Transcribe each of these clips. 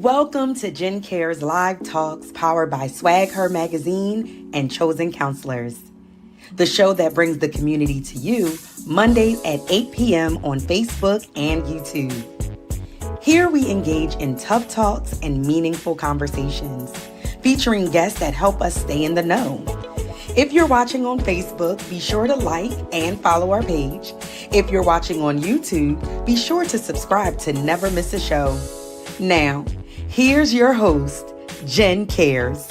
Welcome to Jen Care's Live Talks powered by Swag Her Magazine and Chosen Counselors, the show that brings the community to you Mondays at 8 p.m. on Facebook and YouTube. Here we engage in tough talks and meaningful conversations, featuring guests that help us stay in the know. If you're watching on Facebook, be sure to like and follow our page. If you're watching on YouTube, be sure to subscribe to never miss a show. Now, here's your host, Jen Cares.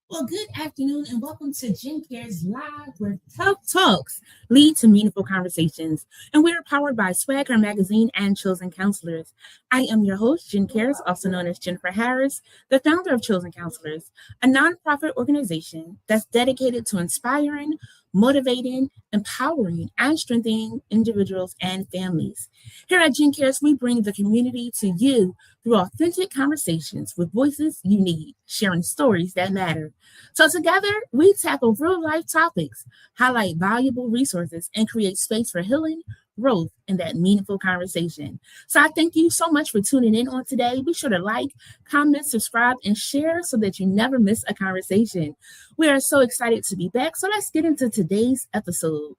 Well, good afternoon and welcome to Jen Cares Live, where tough talks lead to meaningful conversations. And we're powered by Swag Her Magazine and Chosen Counselors. I am your host, Jen Cares, also known as Jennifer Harris, the founder of Chosen Counselors, a nonprofit organization that's dedicated to inspiring, motivating, empowering, and strengthening individuals and families. Here at Jen Cares, we bring the community to you through authentic conversations with voices you need, sharing stories that matter. So together, we tackle real-life topics, highlight valuable resources, and create space for healing, growth, and that meaningful conversation. So I thank you so much for tuning in on today. Be sure to like, comment, subscribe, and share so that you never miss a conversation. We are so excited to be back, so let's get into today's episode.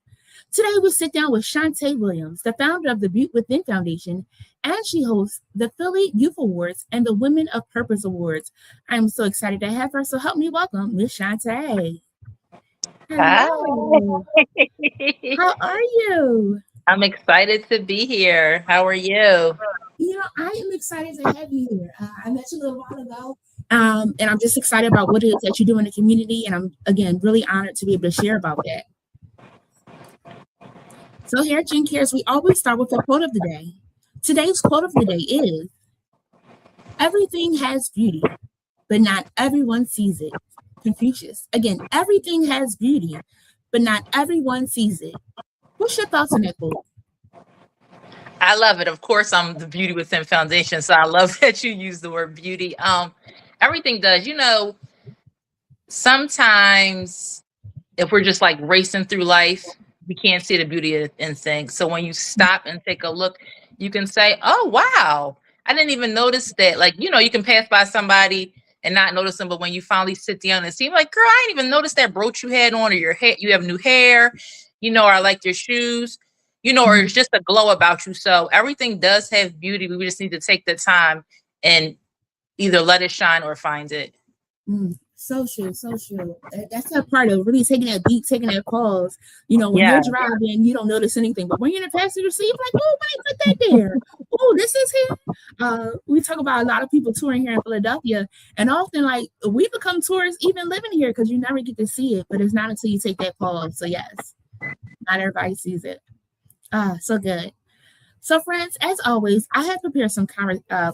Today, we sit down with Shant'e Williams, the founder of the Beaut'e Foundation, and she hosts the Philly Youth Awards and the Women of Purpose Awards. I'm so excited to have her, so help me welcome Miss Shant'e. Hello. Hi. How are you? I'm excited to be here. How are you? You know, I am excited to have you here. I met you a little while ago, and I'm just excited about what it is that you do in the community, and I'm, again, really honored to be able to share about that. So here at Jen Cares, we always start with a quote of the day. Today's quote of the day is, "Everything has beauty, but not everyone sees it." Confucius. Again, everything has beauty, but not everyone sees it. What's your thoughts on that quote? I love it. Of course, I'm the Beauty Within Foundation, so I love that you use the word beauty. Everything does. You know, sometimes if we're just like racing through life, we can't see the beauty in things. So when you stop and take a look, you can say, "Oh, wow, I didn't even notice that." Like, you know, you can pass by somebody and not notice them, but when you finally sit down and see, like, "Girl, I didn't even notice that brooch you had on, or your hair, you have new hair, you know, or I like your shoes, you know, or it's just a glow about you." So everything does have beauty. We just need to take the time and either let it shine or find it. So true, so true. That's that part of really taking that beat, taking that pause. You know, when you're driving, you don't notice anything, but when you're in the passenger seat, you're like, "Oh, wait, put that there. Oh, this is here." We talk about a lot of people touring here in Philadelphia, and often, like, we become tourists even living here because you never get to see it, but it's not until you take that pause. So yes, not everybody sees it. So good. So friends, as always, I have prepared some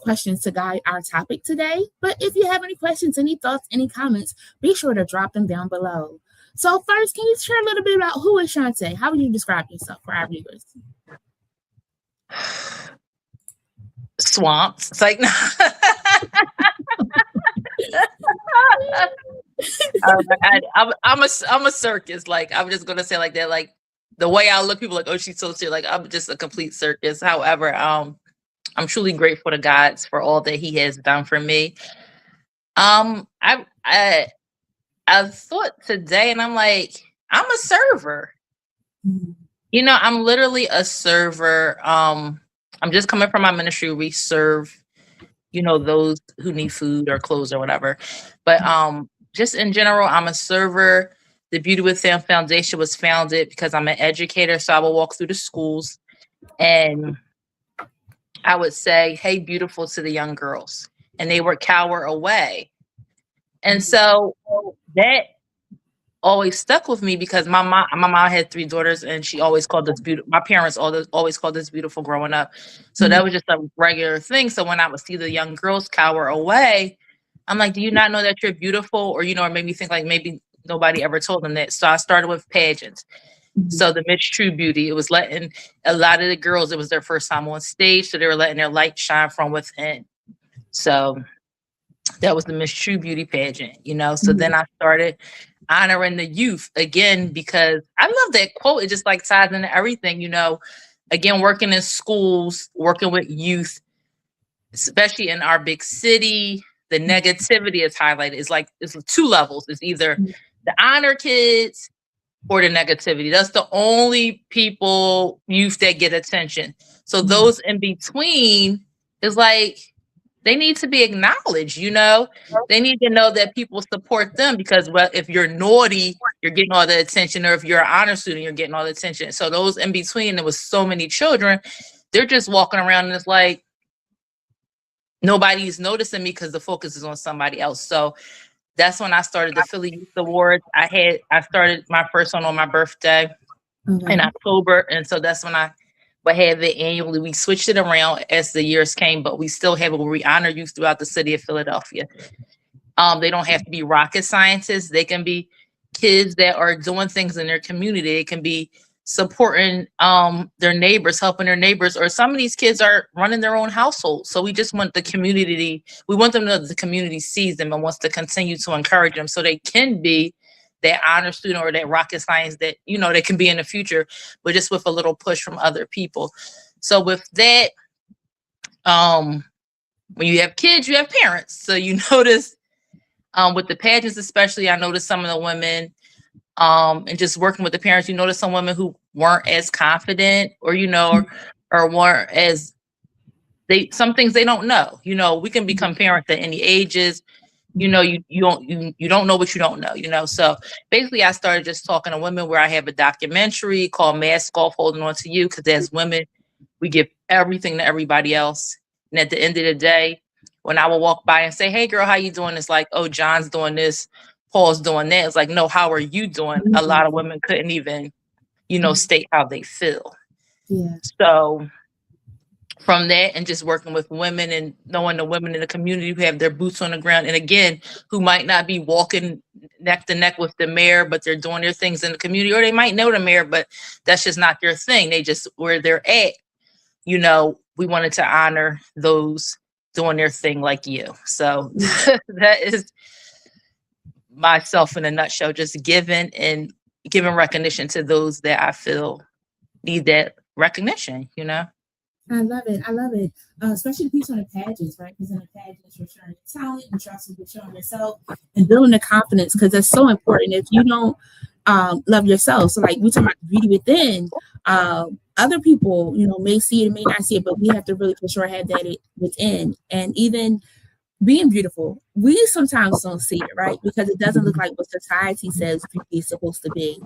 questions to guide our topic today. But if you have any questions, any thoughts, any comments, be sure to drop them down below. So first, can you share a little bit about who is Shant'e? How would you describe yourself for our viewers? Swamps. It's like, I'm a circus. Like, I'm just gonna say like that. Like, the way I look, people are like, "Oh, she's so serious." Like, I'm just a complete circus. However, I'm truly grateful to God for all that He has done for me. I thought today, and I'm like, I'm a server. You know, I'm literally a server. I'm just coming from my ministry. We serve, you know, those who need food or clothes or whatever. But just in general, I'm a server. The Beauty Within Foundation was founded because I'm an educator, so I will walk through the schools and I would say, "Hey, beautiful," to the young girls, and they would cower away. And so that always stuck with me because my mom had 3 daughters, and she always called us beautiful. My parents always called us beautiful growing up, so that was just a regular thing. So when I would see the young girls cower away, I'm like, "Do you not know that you're beautiful?" Or, you know, it made me think like maybe nobody ever told them that. So I started with pageants. So the Miss True Beauty, it was letting a lot of the girls, it was their first time on stage, so they were letting their light shine from within. So that was the Miss True Beauty pageant, you know. So then I started honoring the youth again, because I love that quote. It just like ties into everything, again, working in schools, working with youth, especially in our big city. The negativity is highlighted. It's two levels. It's either the honor kids or the negativity. That's the only youth that get attention. So those in between is like, they need to be acknowledged, They need to know that people support them, because if you're naughty, you're getting all the attention, or if you're an honor student, you're getting all the attention. So those in between, there was so many children, they're just walking around and it's like, nobody's noticing me because the focus is on somebody else. So that's when I started the Philly Youth Awards. I started my first one on my birthday in October. And so that's when I would have it annually. We switched it around as the years came, but we still have it where we honor youth throughout the city of Philadelphia. They don't have to be rocket scientists. They can be kids that are doing things in their community. They can be supporting their neighbors, helping their neighbors, or some of these kids are running their own household. So we just want we want them to know that the community sees them and wants to continue to encourage them so they can be that honor student or that rocket science that, they can be in the future, but just with a little push from other people. So with that, when you have kids, you have parents. So you notice with the pageants, especially, I noticed some of the women, and just working with the parents, you notice some women who weren't as confident, or or weren't as some things they don't know. We can become parents at any ages. You don't know what you don't know. So basically, I started just talking to women, where I have a documentary called "Mask Off, Holding On to You," because as women, we give everything to everybody else, and at the end of the day, when I will walk by and say, "Hey, girl, how you doing?" It's like, "Oh, John's doing this, Paul's doing that." It's like, "No, how are you doing?" A lot of women couldn't even, state how they feel. Yeah. So from that, and just working with women and knowing the women in the community who have their boots on the ground, and again, who might not be walking neck to neck with the mayor, but they're doing their things in the community, or they might know the mayor, but that's just not their thing. They just, where they're at, we wanted to honor those doing their thing like you. So that is myself in a nutshell, just giving recognition to those that I feel need that recognition, I love it. I love it. Especially the piece on the pageants, right? Because in the pageants, you're showing your talent, you're also showing yourself and building the confidence, because that's so important. If you don't love yourself, so like we talk about beauty within, other people, may see it, may not see it, but we have to really for sure have that within. And even being beautiful, we sometimes don't see it, right? Because it doesn't look like what society says beauty is supposed to be.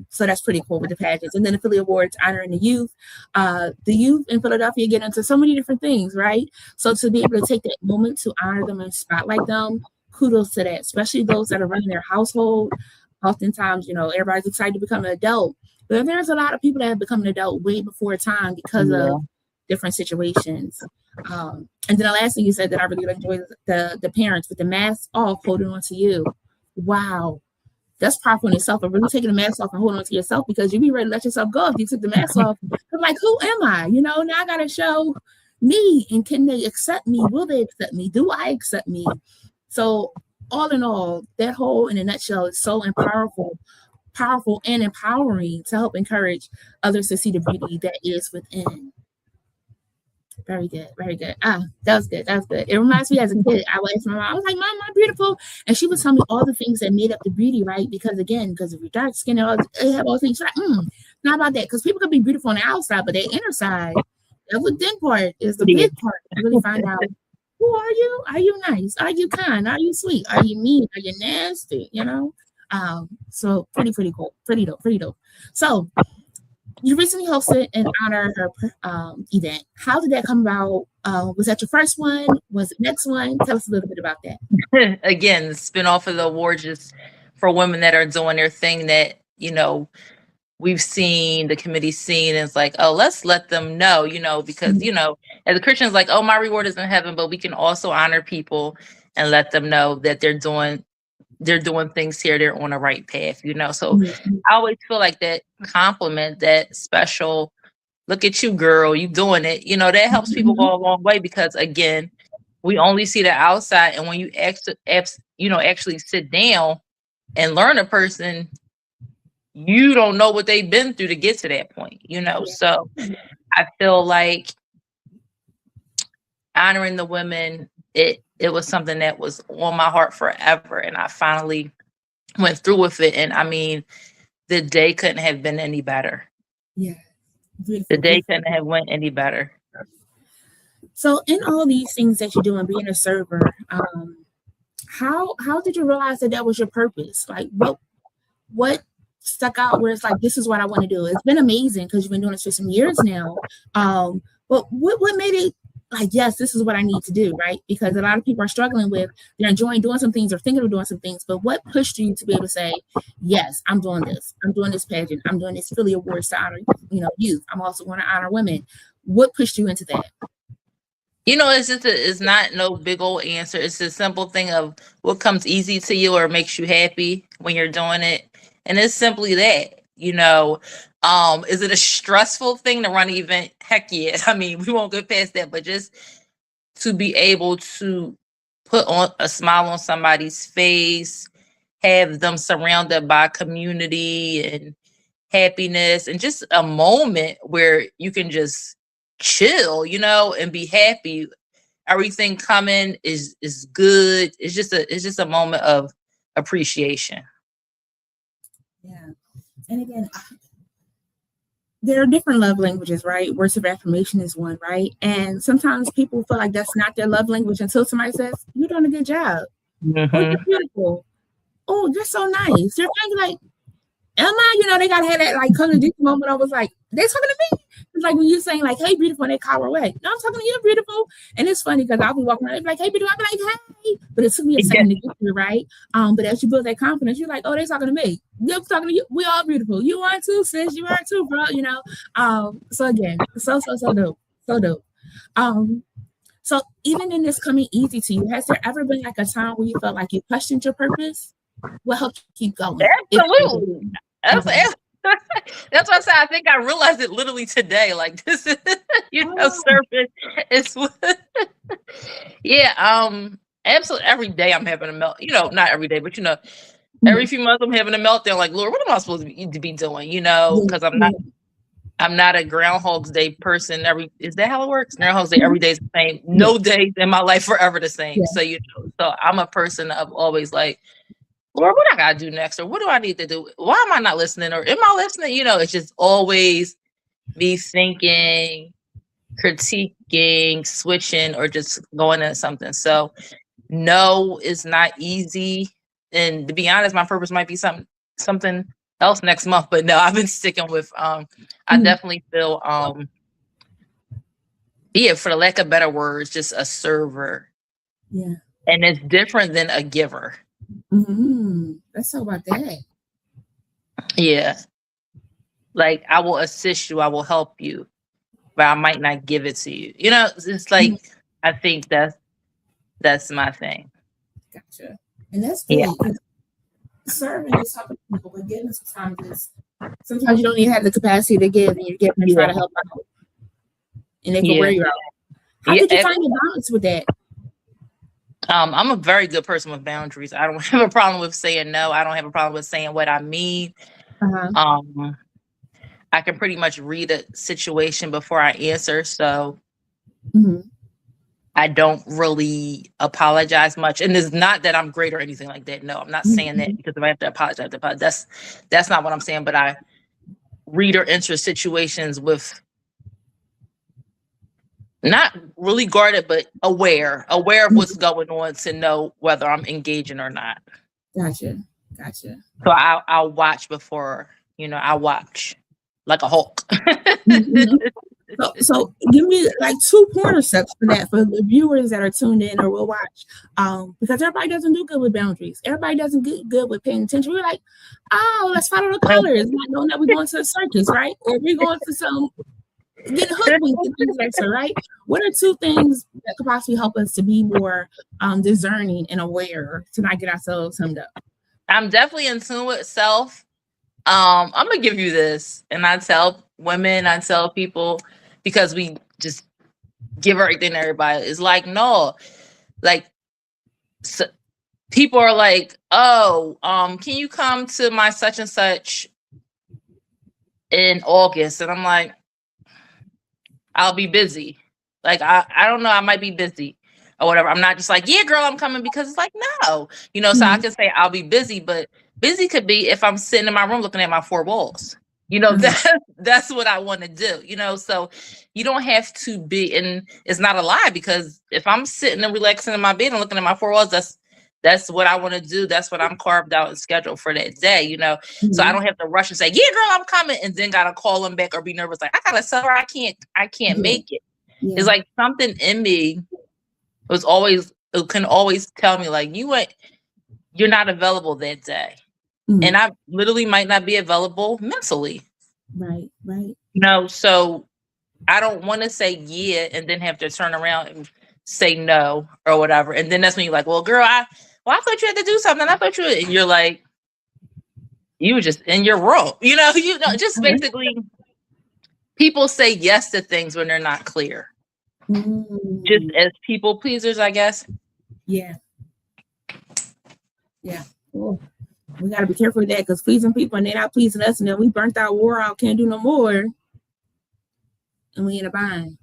So that's pretty cool with the pageants. And then the Philly Awards honoring the youth. The youth in Philadelphia get into so many different things, right? So to be able to take that moment to honor them and spotlight them, kudos to that, especially those that are running their household. Oftentimes, everybody's excited to become an adult, but there's a lot of people that have become an adult way before time because of different situations. And then the last thing you said that I really enjoyed, the parents with the mask off, holding on to you. Wow, that's powerful in itself. But really taking the mask off and holding on to yourself, because you be ready to let yourself go if you took the mask off. I'm like, who am I? Now I gotta show me, and can they accept me? Will they accept me? Do I accept me? So all in all, that whole in a nutshell is so powerful and empowering to help encourage others to see the beauty that is within. Very good. Very good. That was good. That was good. It reminds me as a kid, I would ask my mom, I was like, "Mom, I'm beautiful." And she would tell me all the things that made up the beauty, right? Because of your dark skin and all, they have all things. She's like, not about that. Because people can be beautiful on the outside, but their inner side, the within part is the big part. To really find out, who are you? Are you nice? Are you kind? Are you sweet? Are you mean? Are you nasty? So pretty cool. Pretty dope. So you recently hosted an honor event. How did that come about? Was that your first one? Was it next one? Tell us a little bit about that. Again, the spinoff of the awards just for women that are doing their thing that, we've seen, the committee's seen, and it's like, oh, let's let them know, because, as a Christian, it's like, oh, my reward is in heaven, but we can also honor people and let them know that they're doing things here, they're on the right path, So I always feel like that compliment, that special, look at you, girl, you doing it, that helps people go a long way, because again, we only see the outside, and when you actually sit down and learn a person, you don't know what they've been through to get to that point, you know? So I feel like honoring the women, it was something that was on my heart forever. And I finally went through with it. And I mean, the day couldn't have been any better. Yeah. Beautiful, the day beautiful. couldn't have went any better. So in all these things that you're doing, being a server, how did you realize that was your purpose? Like what stuck out where it's like, this is what I want to do? It's been amazing because you've been doing this for some years now. But what made it like, yes, this is what I need to do, right? Because a lot of people are struggling with, they're enjoying doing some things or thinking of doing some things, but what pushed you to be able to say, yes, I'm doing this pageant, I'm doing this Philly Awards to honor, youth. I'm also going to honor women. What pushed you into that? It's not no big old answer. It's a simple thing of what comes easy to you or makes you happy when you're doing it. And it's simply that, is it a stressful thing to run an event? Heck yeah. I mean, we won't get past that, but just to be able to put on a smile on somebody's face, have them surrounded by community and happiness, and just a moment where you can just chill, and be happy. Everything coming is good. It's just a moment of appreciation. Yeah. And again, there are different love languages, right? Words of affirmation is one, right? And sometimes people feel like that's not their love language until somebody says, "You're doing a good job." Mm-hmm. "Oh, you're beautiful." "Oh, you're so nice." They're kind of like, am I? They gotta have that like color deep moment. I was like, they talking to me. It's like when you're saying like, "Hey, beautiful," and they call away. No, I'm talking to you, beautiful. And it's funny because I'll be walking around, like, "Hey, beautiful." I'll be like, "Hey," but it took me a second to get there, right? But as you build that confidence, you're like, "Oh, they talking to me. They're talking to you. We all beautiful. You are too, sis. You are too, bro." So again, so dope, so dope. So even in this coming easy to you, has there ever been like a time where you felt like you questioned your purpose? What helped you keep going? Absolutely. That's why I said I think I realized it literally today. Like this is, surfing. It's absolutely every day I'm having a melt. Not every day, but every few months I'm having a meltdown. Like, Lord, what am I supposed to be doing? Because I'm not a Groundhog's Day person. Is that how it works? Groundhog's Day every day is the same. No days in my life forever the same. So so I'm a person of always like, Lord, what I gotta do next, or what do I need to do? Why am I not listening, or am I listening? It's just always me thinking, critiquing, switching, or just going into something. So no, it's not easy. And to be honest, my purpose might be something else next month. But no, I've been sticking with I definitely feel for the lack of better words, just a server. Yeah. And it's different than a giver. Let's talk about that. Yeah. Like, I will assist you, I will help you, but I might not give it to you. It's like, I think that's my thing. Gotcha. And that's great. Serving is helping people, but giving sometimes you don't even have the capacity to give, and you give and try to help out. And they can wear you out. How did you find the balance with that? I'm a very good person with boundaries. I don't have a problem with saying no. I don't have a problem with saying what I mean. I can pretty much read a situation before I answer. So I don't really apologize much. And it's not that I'm great or anything like that. No, I'm not saying that because if I have to apologize, that's not what I'm saying. But I read or enter situations with not really guarded, but aware of what's going on to know whether I'm engaging or not. Gotcha. So I'll watch before, I watch like a hawk. So give me like 2 pointer steps for that for the viewers that are tuned in or will watch. Because everybody doesn't do good with boundaries. Everybody doesn't get good with paying attention. We're like, oh, let's follow the colors, not knowing that we're going to a circus, right? Or we're going to some getting hoodwinked and things like that, right? What are 2 things that could possibly help us to be more discerning and aware to not get ourselves hemmed up? I'm definitely in tune with self. I'm gonna give you this, and I tell women, I tell people, because we just give everything to everybody. It's like, no, like, people are like, oh, can you come to my such and such in August? And I'm like, I'll be busy. Like, I don't know, I might be busy or whatever. I'm not just like, yeah, girl, I'm coming, because it's like, no, so I can say I'll be busy, but busy could be if I'm sitting in my room looking at my four walls. That's what I want to do, so you don't have to be, and it's not a lie, because if I'm sitting and relaxing in my bed and looking at my four walls, that's what I want to do. That's what I'm carved out and scheduled for that day, so I don't have to rush and say, yeah, girl, I'm coming, and then gotta call them back or be nervous, like, I gotta tell her I can't make it. It's like something in me it can always tell me, like, you're not available that day. And I literally might not be available mentally. Right. So I don't want to say yeah and then have to turn around and say no or whatever. And then that's when you're like, well, girl, I thought you had to do something. I thought and you're like, you were just in your room. Just basically people say yes to things when they're not clear. Just as people pleasers, I guess. Yeah. Cool. We got to be careful with that, because pleasing people and they're not pleasing us, and then we burnt out, wore out, can't do no more, and we in a bind.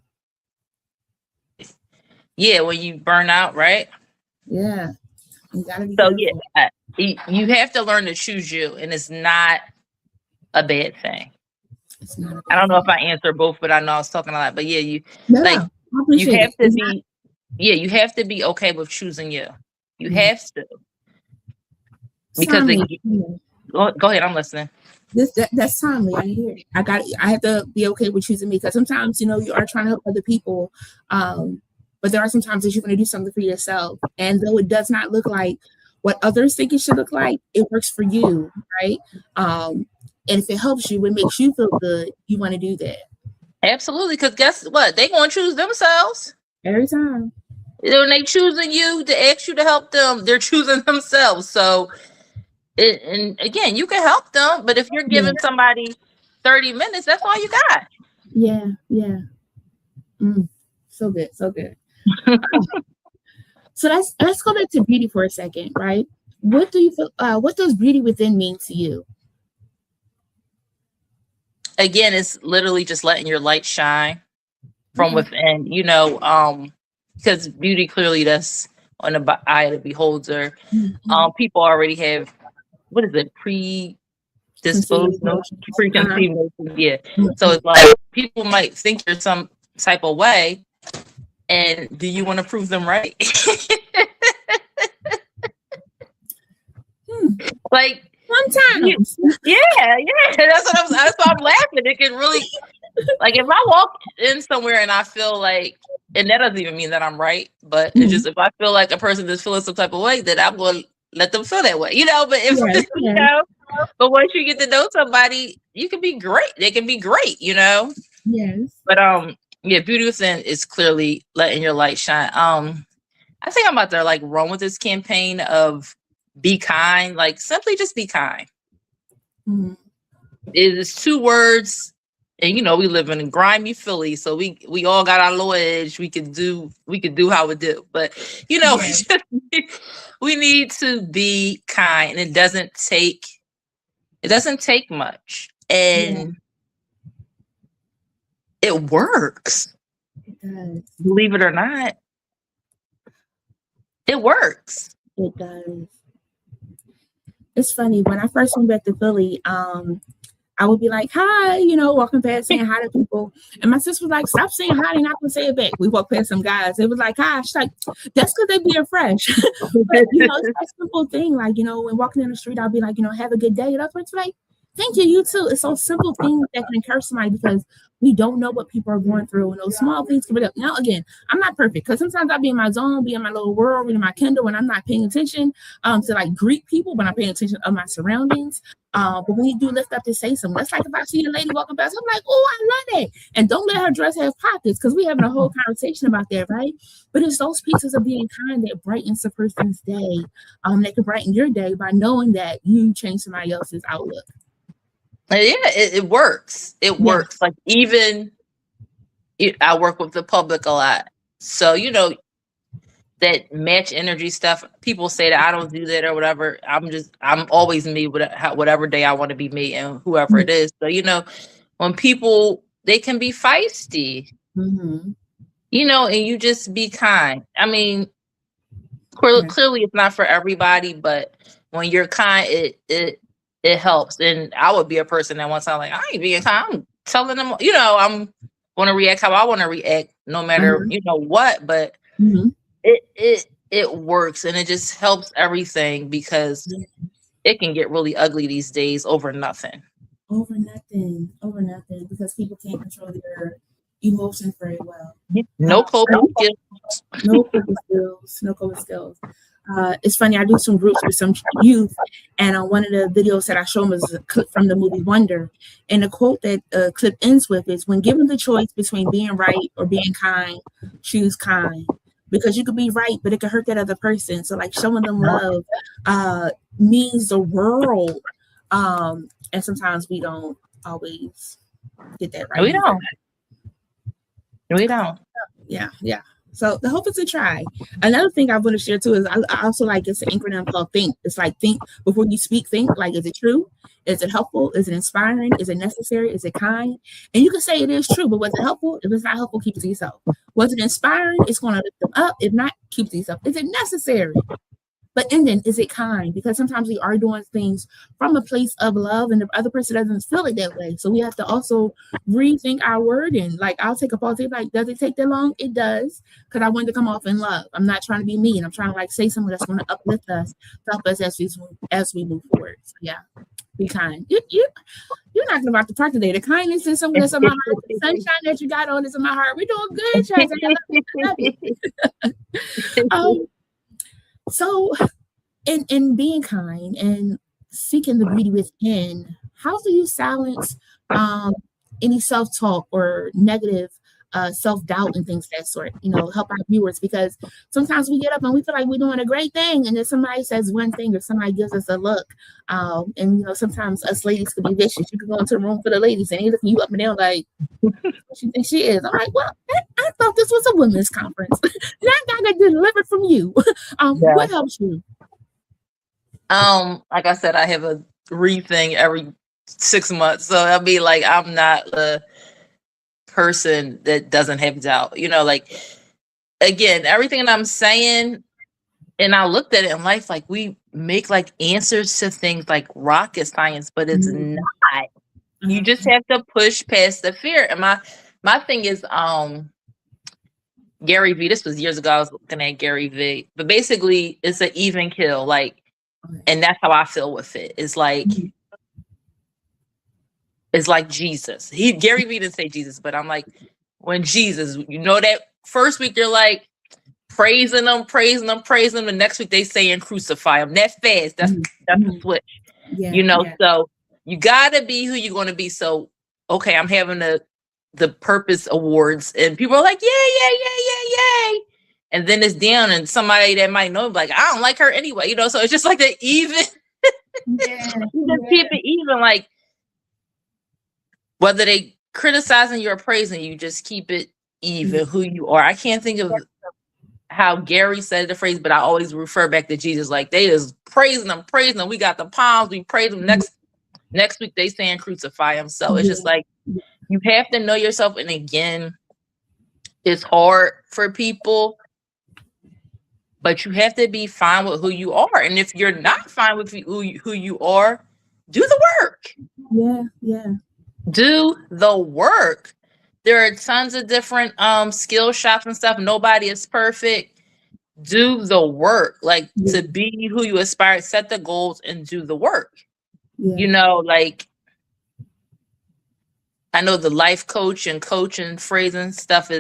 Yeah, when you burn out, right? Yeah. You gotta be careful. You have to learn to choose you, and it's not a bad thing. It's not a bad I don't know thing. if I answered both, but I know I was talking a lot. But yeah, you have to be okay with choosing you. You have to. Because go ahead, I'm listening. That's timely. I hear it. I have to be okay with choosing me, because sometimes you are trying to help other people, but there are some times that you're going to do something for yourself, and though it does not look like what others think it should look like, it works for you, right? And if it helps you, it makes you feel good, you want to do that. Absolutely, because guess what? They're going to choose themselves every time. When they choosing you to ask you to help them, they're choosing themselves. So, and again, you can help them, but if you're giving somebody 30 minutes, that's all you got. Yeah. So good. So let's go back to beauty for a second, right? What do you feel? What does beauty within mean to you? Again, it's literally just letting your light shine from within. Because beauty clearly that's on the eye of the beholder. People already have, what is it, preconceived notions? Yeah. So it's like people might think you're some type of way, and do you want to prove them right? Like sometimes. Yeah. That's why I'm laughing. It can really, like, if I walk in somewhere and I feel like, and that doesn't even mean that I'm right, but it's just, if I feel like a person is feeling some type of way, then I'm going to let them feel that way, but if but once you get to know somebody, you can be great. They can be great, Yes. But beauty within is clearly letting your light shine. I think I'm about to like run with this campaign of be kind, like simply just be kind. It is 2 words, and we live in grimy Philly, so we all got our little edge. We could do how we do, but we need to be kind, and it doesn't take much, and it works. It does. Believe it or not, it works. It does. It's funny, when I first went back to Philly, I would be like, hi, walking past saying hi to people. And my sister was like, stop saying hi, they're not going to say it back. We walked past some guys. They was like, hi. She's like, that's because they being fresh. But, it's that simple thing. Like, when walking in the street, I'll be like, have a good day. And that's like, thank you, you too. It's those simple things that can encourage somebody, because we don't know what people are going through. And those small things can be up. Now, again, I'm not perfect, because sometimes I'll be in my zone, be in my little world, reading my Kindle, and I'm not paying attention to like greet people, but I'm paying attention to my surroundings. But when you do lift up to say something, that's like if I see a lady walking past, I'm like, oh, I love that. And don't let her dress have pockets, because we're having a whole conversation about that, right? But it's those pieces of being kind that brightens a person's day, that can brighten your day by knowing that you change somebody else's outlook. Yeah, it works. It works. Like, even I work with the public a lot. So, that match energy stuff. People say that I don't do that or whatever. I'm always me with whatever day I want to be me and whoever it is. So, you know, when people, they can be feisty, you know, and you just be kind. I mean, clearly it's not for everybody, but when you're kind, it helps. And I would be a person that once I'm like, I ain't being kind. I'm telling them, you know, I'm going to react how I want to react, no matter you know what. But it works, and it just helps everything, because it can get really ugly these days over nothing. Over nothing, because people can't control their emotions very well. No coping skills. No coping skills. It's funny, I do some groups with some youth, and on one of the videos that I show them is a clip from the movie Wonder, and the quote that clip ends with is, when given the choice between being right or being kind, choose kind, because you could be right, but it could hurt that other person. So like showing them love means the world, and sometimes we don't always get that right. We don't. Yeah. So the hope is to try. Another thing I want to share too is I also like, it's an acronym called THINK. It's like, think before you speak. Think like, is it true? Is it helpful? Is it inspiring? Is it necessary? Is it kind? And you can say it is true, but was it helpful? If it's not helpful, keep it to yourself. Was it inspiring? It's going to lift them up. If not, keep it to yourself. Is it necessary? But and then, is it kind? Because sometimes we are doing things from a place of love, and the other person doesn't feel it that way. So we have to also rethink our wording. Like, I'll take a pause. Like, does it take that long? It does, because I want to come off in love. I'm not trying to be mean. I'm trying to like say something that's going to uplift us, help us as we move forward. So yeah, be kind. You're knocking about the park today. The kindness is something that's in my heart. The sunshine that you got on is in my heart. We're doing good, Chaz. I love it. So, in being kind and seeking the beauty within, how do you silence any self-talk or negative self-doubt and things of that sort? You know, help our viewers, because sometimes we get up and we feel like we're doing a great thing, and then somebody says one thing or somebody gives us a look, and you know, sometimes us ladies could be vicious. You could go into a room for the ladies and they looking you up and down like, what you think she is? I'm like, well, I thought this was a women's conference. That guy got delivered from you. What helps you? Like I said, I have a thing every 6 months, so I'll be like, I'm not a person that doesn't have doubt. You know, like, again, everything that I'm saying, and I looked at it in life, like, we make like answers to things like rocket science, but it's not. You just have to push past the fear. And my thing is, Gary Vee, this was years ago, I was looking at Gary Vee, but basically it's an even kill, like, and that's how I feel with it. It's like, Jesus. Gary Vee didn't say Jesus, but I'm like, when Jesus, you know, that first week you're like praising them. The next week they saying crucify him. That fast, that's the switch. Yeah, you know, so you gotta be who you're gonna be. So okay, I'm having the Purpose Awards, and people are like, yay. And then it's down, and somebody that might know, like, I don't like her anyway, you know. So it's just like the even. You just keep it even, like, whether they criticizing you or praising you, just keep it even who you are. I can't think of how Gary said the phrase, but I always refer back to Jesus. Like, they is praising them. We got the palms, we praise them. Next week they saying crucify him. So it's just like, you have to know yourself. And again, it's hard for people, but you have to be fine with who you are. And if you're not fine with who you are, do the work. Yeah. Do the work. There are tons of different skill shops and stuff. Nobody is perfect. Do the work. Like, to be who you aspire, set the goals and do the work. You know, like, I know the life coach and coaching phrasing stuff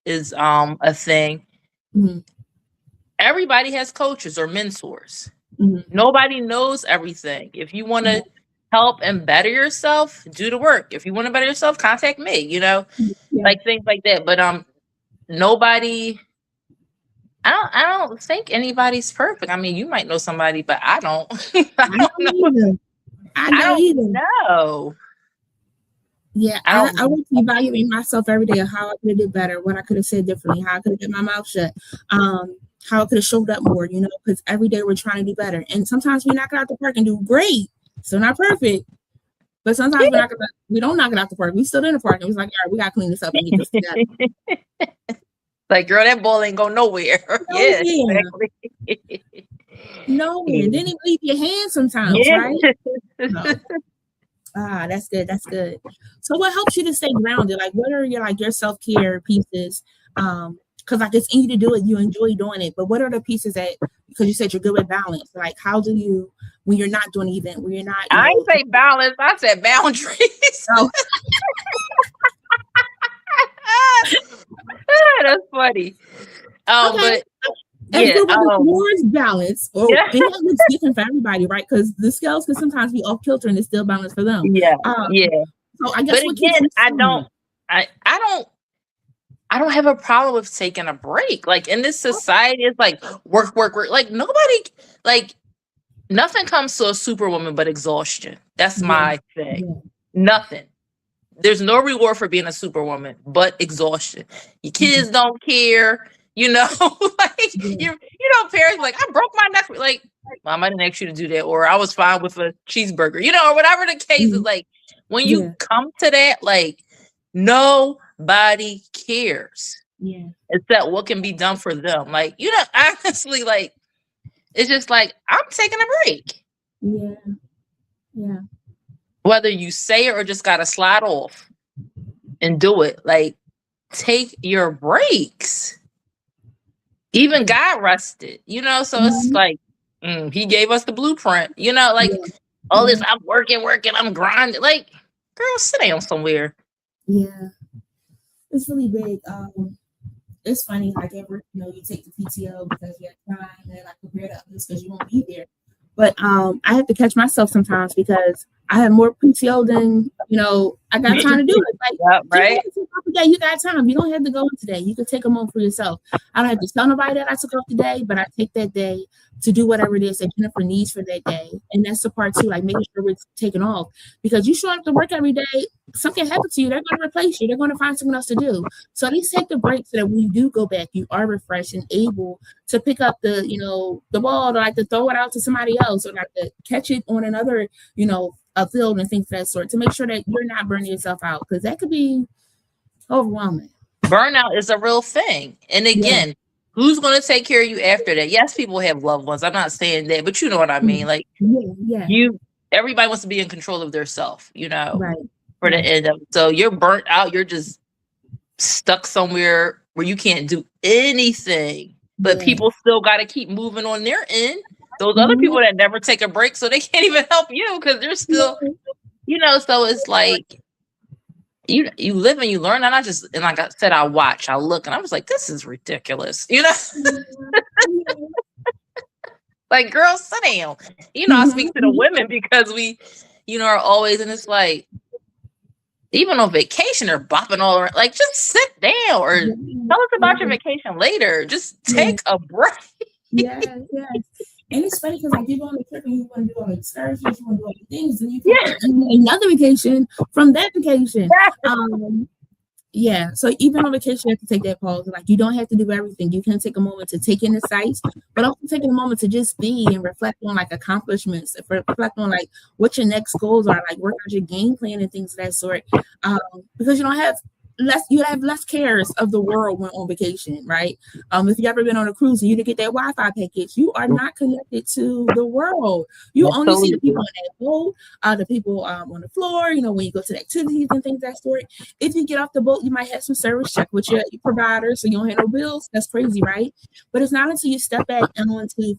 is a thing. Everybody has coaches or mentors. Nobody knows everything. If you want to help and better yourself, do the work. If you want to better yourself, contact me, you know, like things like that. But nobody, I don't think anybody's perfect. I mean, you might know somebody, but I don't. I don't know. Yeah, I want to evaluate myself every day of how I could have did better, what I could have said differently, how I could have kept my mouth shut. how I could have showed up more, because every day we're trying to do better. And sometimes we knock it out the park and do great. Still not perfect. But sometimes we don't knock it out the park. We still in the park and it's like, all right, we got to clean this up and get this together. Like, girl, that ball ain't going nowhere. Yeah, exactly. Nowhere. Then you leave your hands sometimes, right? No. That's good. That's good. So what helps you to stay grounded? Like, what are your self-care pieces? Because it's easy to do it. You enjoy doing it. But what are the pieces that, because you said you're good with balance. Like, how do you, when you're not doing anything, when you're not, I ain't say balance. I said boundaries. Oh. That's funny. Okay. But yeah, towards balance, and that looks different for everybody, right? Because the scales can sometimes be off kilter and it's still balanced for them. Yeah, So I guess, but again, I don't have a problem with taking a break. Like, in this society, it's like work. Like, nobody, like, nothing comes to a superwoman but exhaustion. That's my thing. Yeah. Nothing. There's no reward for being a superwoman but exhaustion. Your kids don't care, like parents like, I broke my neck. Like, Mom, I didn't ask you to do that, or I was fine with a cheeseburger, or whatever the case is. Like, when you come to that, like, nobody cares. Yeah. Except what can be done for them. Like, honestly, like, it's just like, I'm taking a break. Yeah. Yeah. Whether you say it or just gotta slide off and do it. Like, take your breaks. Even God rested, so it's like, he gave us the blueprint, all this, I'm working, I'm grinding. Like, girl, sit down somewhere. Yeah. It's really big. It's funny, like, you take the PTO because you have time and like prepare to others because you won't be there. But I have to catch myself sometimes because I have more PTO than, I got time to do it. Like, right? You got time. You don't have to go in today. You can take a moment for yourself. I don't have to tell nobody that I took off today, but I take that day to do whatever it is that Jennifer needs for that day. And that's the part too, like making sure we're taking off. Because you show up to work every day, something happens to you, they're going to replace you. They're going to find something else to do. So at least take the break so that when you do go back, you are refreshed and able to pick up the, the ball, or like to throw it out to somebody else, or like to catch it on another, a field and things of that sort, to make sure that you're not burning yourself out, because that could be overwhelming. Burnout is a real thing. And again, who's going to take care of you after that? Yes, people have loved ones. I'm not saying that, but you know what I mean. Like, everybody wants to be in control of their self, right, for the end of it. So you're burnt out. You're just stuck somewhere where you can't do anything, but people still got to keep moving on their end. Those other people that never take a break, so they can't even help you because they're still, so it's like, you live and you learn. And and like I said, I watch, I look, and I was like, this is ridiculous, like, girls, sit down. I speak to the women because we, are always, and it's like, even on vacation, they're bopping all around. Like, just sit down, or tell us about your vacation later. Just take a break. Yes. And it's funny because like you go on a trip and you want to do all the excursions, you want to do all the things, and you get another vacation from that vacation. So even on vacation, you have to take that pause. Like, you don't have to do everything. You can take a moment to take in the sights, but also taking a moment to just be and reflect on like accomplishments, reflect on like what your next goals are, like work out your game plan and things of that sort. Because you have less cares of the world when on vacation, right? If you've ever been on a cruise and you didn't get that Wi-Fi package, you are not connected to the world. You only see the people on that boat, the people on the floor, when you go to the activities and things of that sort. If you get off the boat, you might have some service check with your provider, so you don't have no bills. That's crazy, right? But it's not until you step back and onto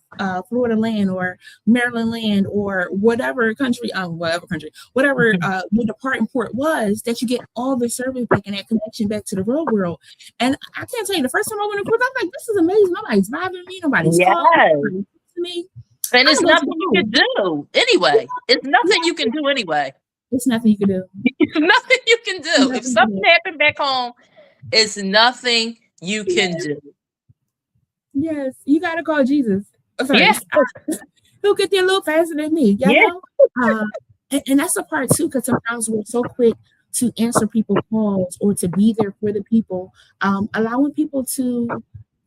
Florida land or Maryland land or whatever country, whatever your departing port was, that you get all the service back and that connection back to the real world. And I can't tell you, the first time I went to cruise, I was like, this is amazing. Nobody's bothering me, nobody's talking to me. And it's nothing you can do anyway. It's nothing you can do anyway. It's nothing you can do. Nothing you can do. If something happened back home, it's nothing you can do. Yes, you gotta call Jesus first. He'll get there a little faster than me. And that's the part too, because sometimes we're so quick to answer people's calls or to be there for the people, allowing people to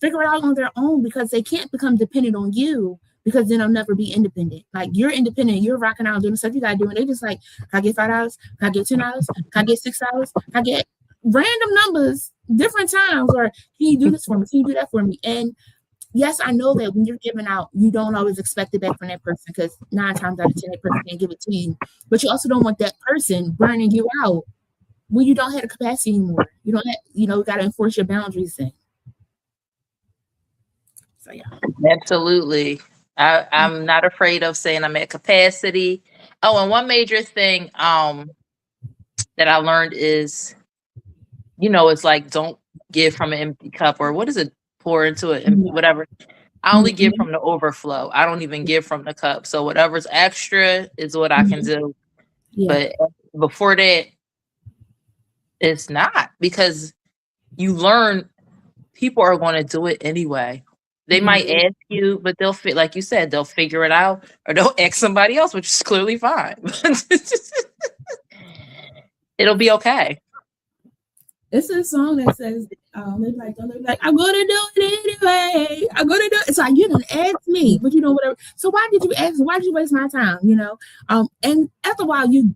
figure it out on their own, because they can't become dependent on you, because then they'll never be independent. Like, you're independent, you're rocking out doing the stuff you gotta do, and they just like, can I get $5? Can I get $10? Can I get $6? Can I get random numbers different times? Or can you do this for me? Can you do that for me? And yes, I know that when you're giving out, you don't always expect it back from that person, because 9 times out of 10 that person can't give it to you. But you also don't want that person burning you out when you don't have the capacity anymore. You don't have, you got to enforce your boundaries then. So yeah. Absolutely. I'm not afraid of saying I'm at capacity. Oh, and one major thing that I learned is, it's like, don't give from an empty cup, or what is it? Pour into it, and whatever. I only give from the overflow. I don't even give from the cup. So whatever's extra is what I can do. Yeah. But before that, it's not, because you learn people are going to do it anyway. They might ask you, but they'll like you said, they'll figure it out, or they'll ask somebody else, which is clearly fine. It'll be okay. It's a song that says, I'm gonna do it anyway. I'm gonna do it. It's like, you didn't ask me, but whatever. So why did you ask? Why did you waste my time? And after a while, you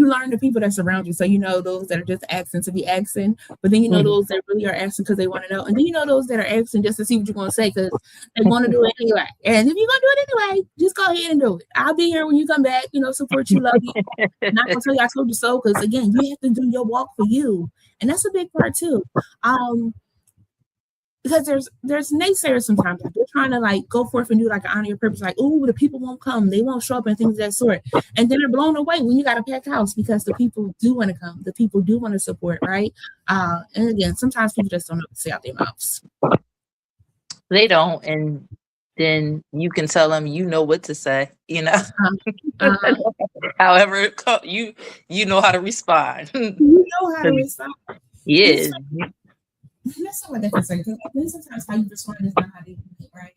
learn the people that surround you. So those that are just asking to be asking, but then those that really are asking because they want to know, and then those that are asking just to see what you're going to say because they want to do it anyway. And if you're going to do it anyway, just go ahead and do it. I'll be here when you come back. Support you, love you. Not gonna tell you I told you so, because again, you have to do your walk for you, and that's a big part too. Because there's naysayers sometimes. Like, they're trying to like go forth and do like an honor your purpose, like, oh, the people won't come, they won't show up, and things of that sort. And then they're blown away when you got a packed house, because the people do want to come, the people do want to support, right? And again, sometimes people just don't know what to say out their mouths. They don't, and then you can tell them what to say, however you know how to respond. You know how to respond. Yeah. That's not what they can say, because sometimes how you respond is not how they think, right?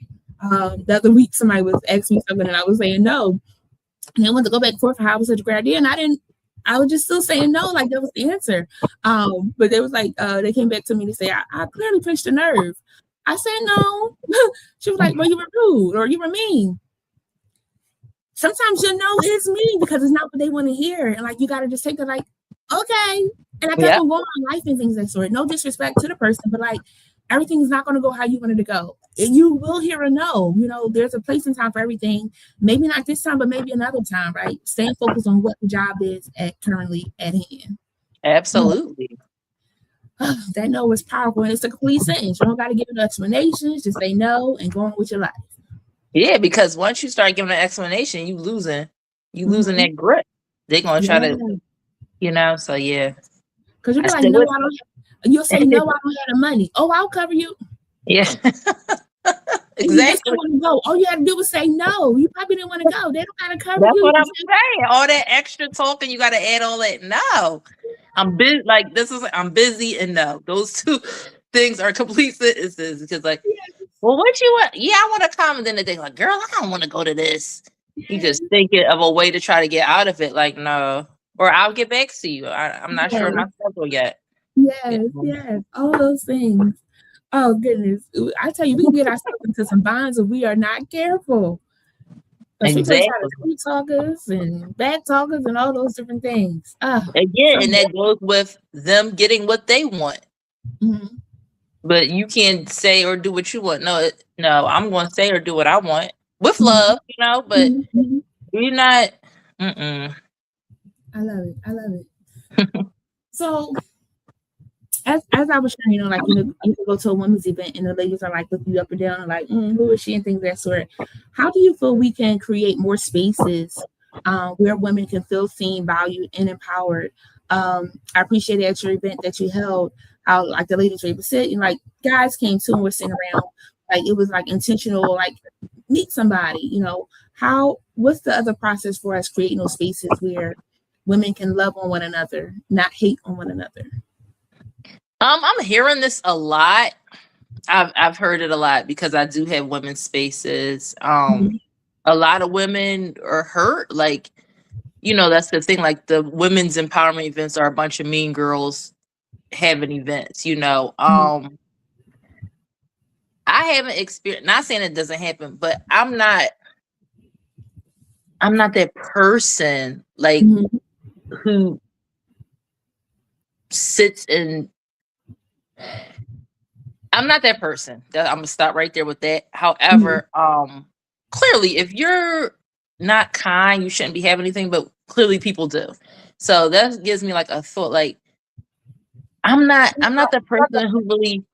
The other week somebody was asking me something and I was saying no, and they wanted to go back and forth for how it was such a great idea, and I was just still saying no, like that was the answer. But they was like, they came back to me to say I clearly pinched a nerve. I said no. She was like, well, you were rude or you were mean. Sometimes no is mean because it's not what they want to hear, and like you got to just take it like, okay. And I kept on going on life and things of that sort. No disrespect to the person, but like everything's not going to go how you wanted to go. And you will hear a no. There's a place and time for everything. Maybe not this time, but maybe another time, right? Staying focused on what the job is currently at hand. Absolutely. That no is powerful, and it's a complete sentence. You don't got to give no explanations. Just say no and go on with your life. Yeah, because once you start giving an explanation, you losing that grip. They're going to try to, so yeah. Because you'll be like, no, I don't have, you'll say, no, I don't have the money. Oh, I'll cover you. Yeah. Exactly. You go. All you had to do was say no. You probably didn't want to go. They don't got to cover you. That's what I'm saying. All that extra talking, you got to add all that. No. I'm busy. Like, I'm busy and no. Those two things are complete sentences, because like, well, what you want? Yeah, I want to come. And then they're like, girl, I don't want to go to this. You just thinking of a way to try to get out of it. Like, no. Or I'll get back to you. I'm not sure my schedule yet. Yes, all those things. Oh goodness, I tell you, we can get ourselves into some binds if we are not careful. Exactly. Sweet talkers and bad talkers and all those different things. Again, and that goes with them getting what they want. Mm-hmm. But you can't say or do what you want. No, I'm going to say or do what I want with love, But you're not. I love it. So, as I was sharing, like, you can go to a women's event and the ladies are like looking you up and down and like, who is she and things of that sort. How do you feel we can create more spaces where women can feel seen, valued, and empowered? I appreciate at your event that you held, how like the ladies were able to sit and like guys came too and were sitting around. Like it was like intentional, like meet somebody, what's the other process for us creating those spaces where women can love on one another, not hate on one another? I'm hearing this a lot. I've heard it a lot because I do have women's spaces. A lot of women are hurt. Like, that's the thing. Like the women's empowerment events are a bunch of mean girls having events, I haven't experienced, not saying it doesn't happen, but I'm not that person like who sits in. I'm not that person. I'm gonna stop right there with that. However, clearly, if you're not kind, you shouldn't be having anything. But clearly, people do. So that gives me like a thought. Like I'm not the person who really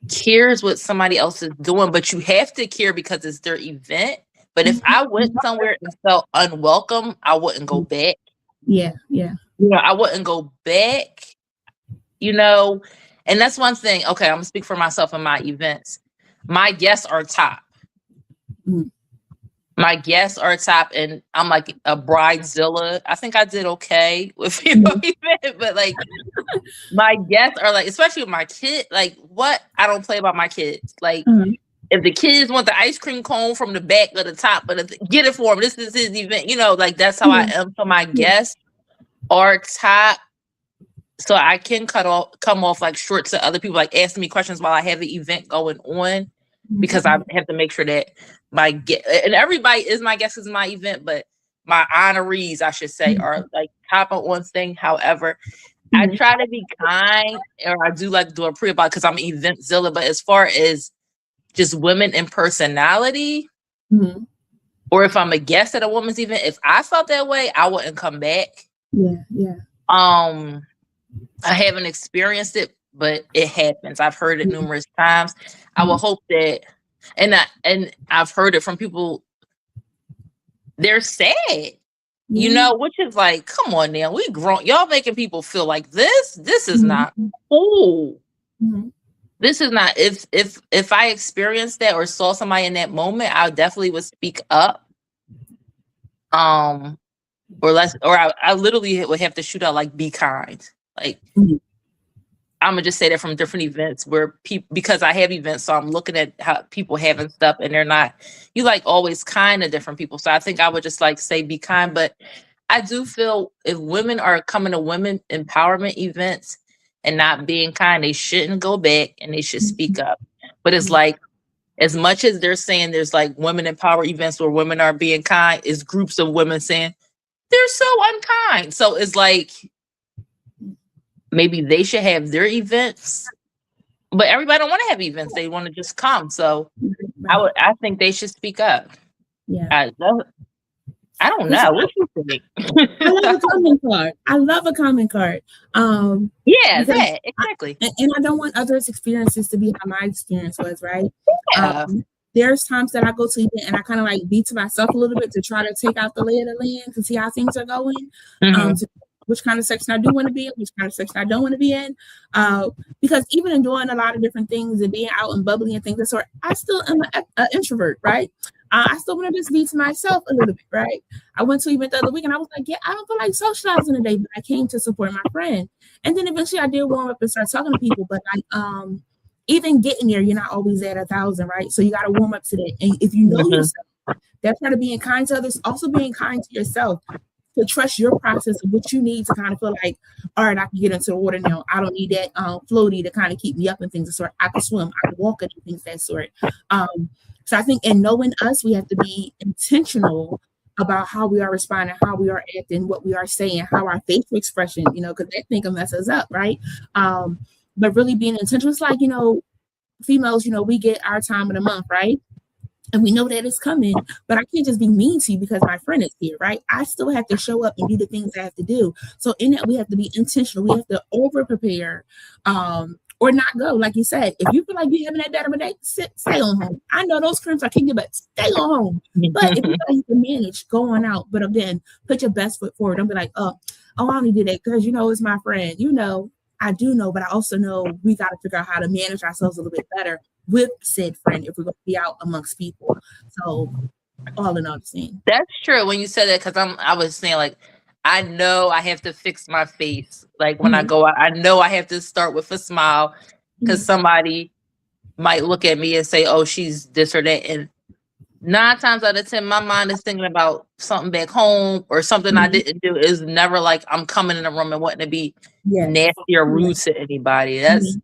cares what somebody else is doing, but you have to care because it's their event. But if I went somewhere and felt unwelcome, I wouldn't go back. Yeah. I wouldn't go back. And that's one thing. Okay, I'm gonna speak for myself in my events. My guests are top. My guests are top, and I'm like a bridezilla. I think I did okay with event, but like my guests are like, especially with my kid. Like, what? I don't play about my kids. Like, if the kids want the ice cream cone from the back or the top, but get it for them. This is his event. Like that's how I am. So my guests are top. So I can come off like short to other people, like asking me questions while I have the event going on, because I have to make sure that my guest, and everybody is my guest is my event, but my honorees, I should say, are like top on one thing. However, I try to be kind, or I do like to do a pre-about because I'm an eventzilla. But as far as just women in personality, or if I'm a guest at a woman's event, if I felt that way, I wouldn't come back. Yeah. I haven't experienced it, but it happens. I've heard it numerous times. I will hope that, and I've heard it from people. They're sad, which is like, come on now, we grown. Y'all making people feel like this. This is not cool. This is not. If I experienced that or saw somebody in that moment, I definitely would speak up. Or I literally would have to shoot out like, be kind. Like, I'm gonna just say that from different events where people, because I have events, so I'm looking at how people having stuff, and they're not, you like always kind to different people. So I think I would just like say be kind. But I do feel if women are coming to women empowerment events and not being kind, they shouldn't go back and they should speak up. But it's like, as much as they're saying there's like women empower events where women are being kind, is groups of women saying they're so unkind. So it's like, maybe they should have their events, but everybody don't want to have events. They want to just come. So I think they should speak up. Yeah. I don't know. What you think? I love a comment card. Yeah, that exactly. And I don't want others' experiences to be how my experience was, right? Yeah. There's times that I go to an event and I kind of like be to myself a little bit to try to take out the lay of the land to see how things are going. Which kind of section I do want to be in, which kind of section I don't want to be in. Because even in doing a lot of different things and being out and bubbly and things of that sort, I still am an introvert, right? I still want to just be to myself a little bit, right? I went to an event the other week and I was like, yeah, I don't feel like socializing today, but I came to support my friend. And then eventually I did warm up and start talking to people, but like, even getting there, you're not always at 1,000, right? So you got to warm up to that. And if you know yourself, that's part of being kind to others, also being kind to yourself, to trust your process of what you need to kind of feel like, all right, I can get into the water now. I don't need that floaty to kind of keep me up and things of sort. I can swim, I can walk and things of that sort. So I think in knowing us, we have to be intentional about how we are responding, how we are acting, what we are saying, how our facial expression, because that thing can mess us up, right? But really being intentional. It's like, females, we get our time of the month, right? And we know that it's coming, but I can't just be mean to you because my friend is here, right? I still have to show up and do the things I have to do. So in that, we have to be intentional. We have to over prepare, or not go. Like you said, if you feel like you're having that bad of a day, stay on home. I know those crimps are kicking you, but stay on home. But if you feel like you can manage, go on out. But again, put your best foot forward. Don't be like, I only did that because, it's my friend. I do know, but I also know we got to figure out how to manage ourselves a little bit better with said friend if we're going to be out amongst people. So all in all, the same. That's true when you said that, because I was saying, like, I know I have to fix my face. Like when I go out, I know I have to start with a smile, because somebody might look at me and say, oh, she's this or that. And 9 times out of 10, my mind is thinking about something back home or something I didn't do. Is never like I'm coming in a room and wanting to be nasty or rude to anybody. That's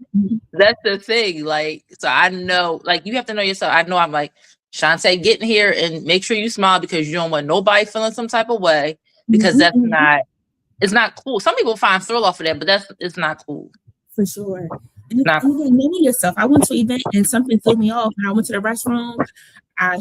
the thing. Like, so I know, like, you have to know yourself. I know I'm like, Shant'e, get in here and make sure you smile because you don't want nobody feeling some type of way, because that's not, it's not cool. Some people find thrill off of that, but it's not cool. For sure. And even knowing yourself. I went to an event and something threw me off. And I went to the restroom. I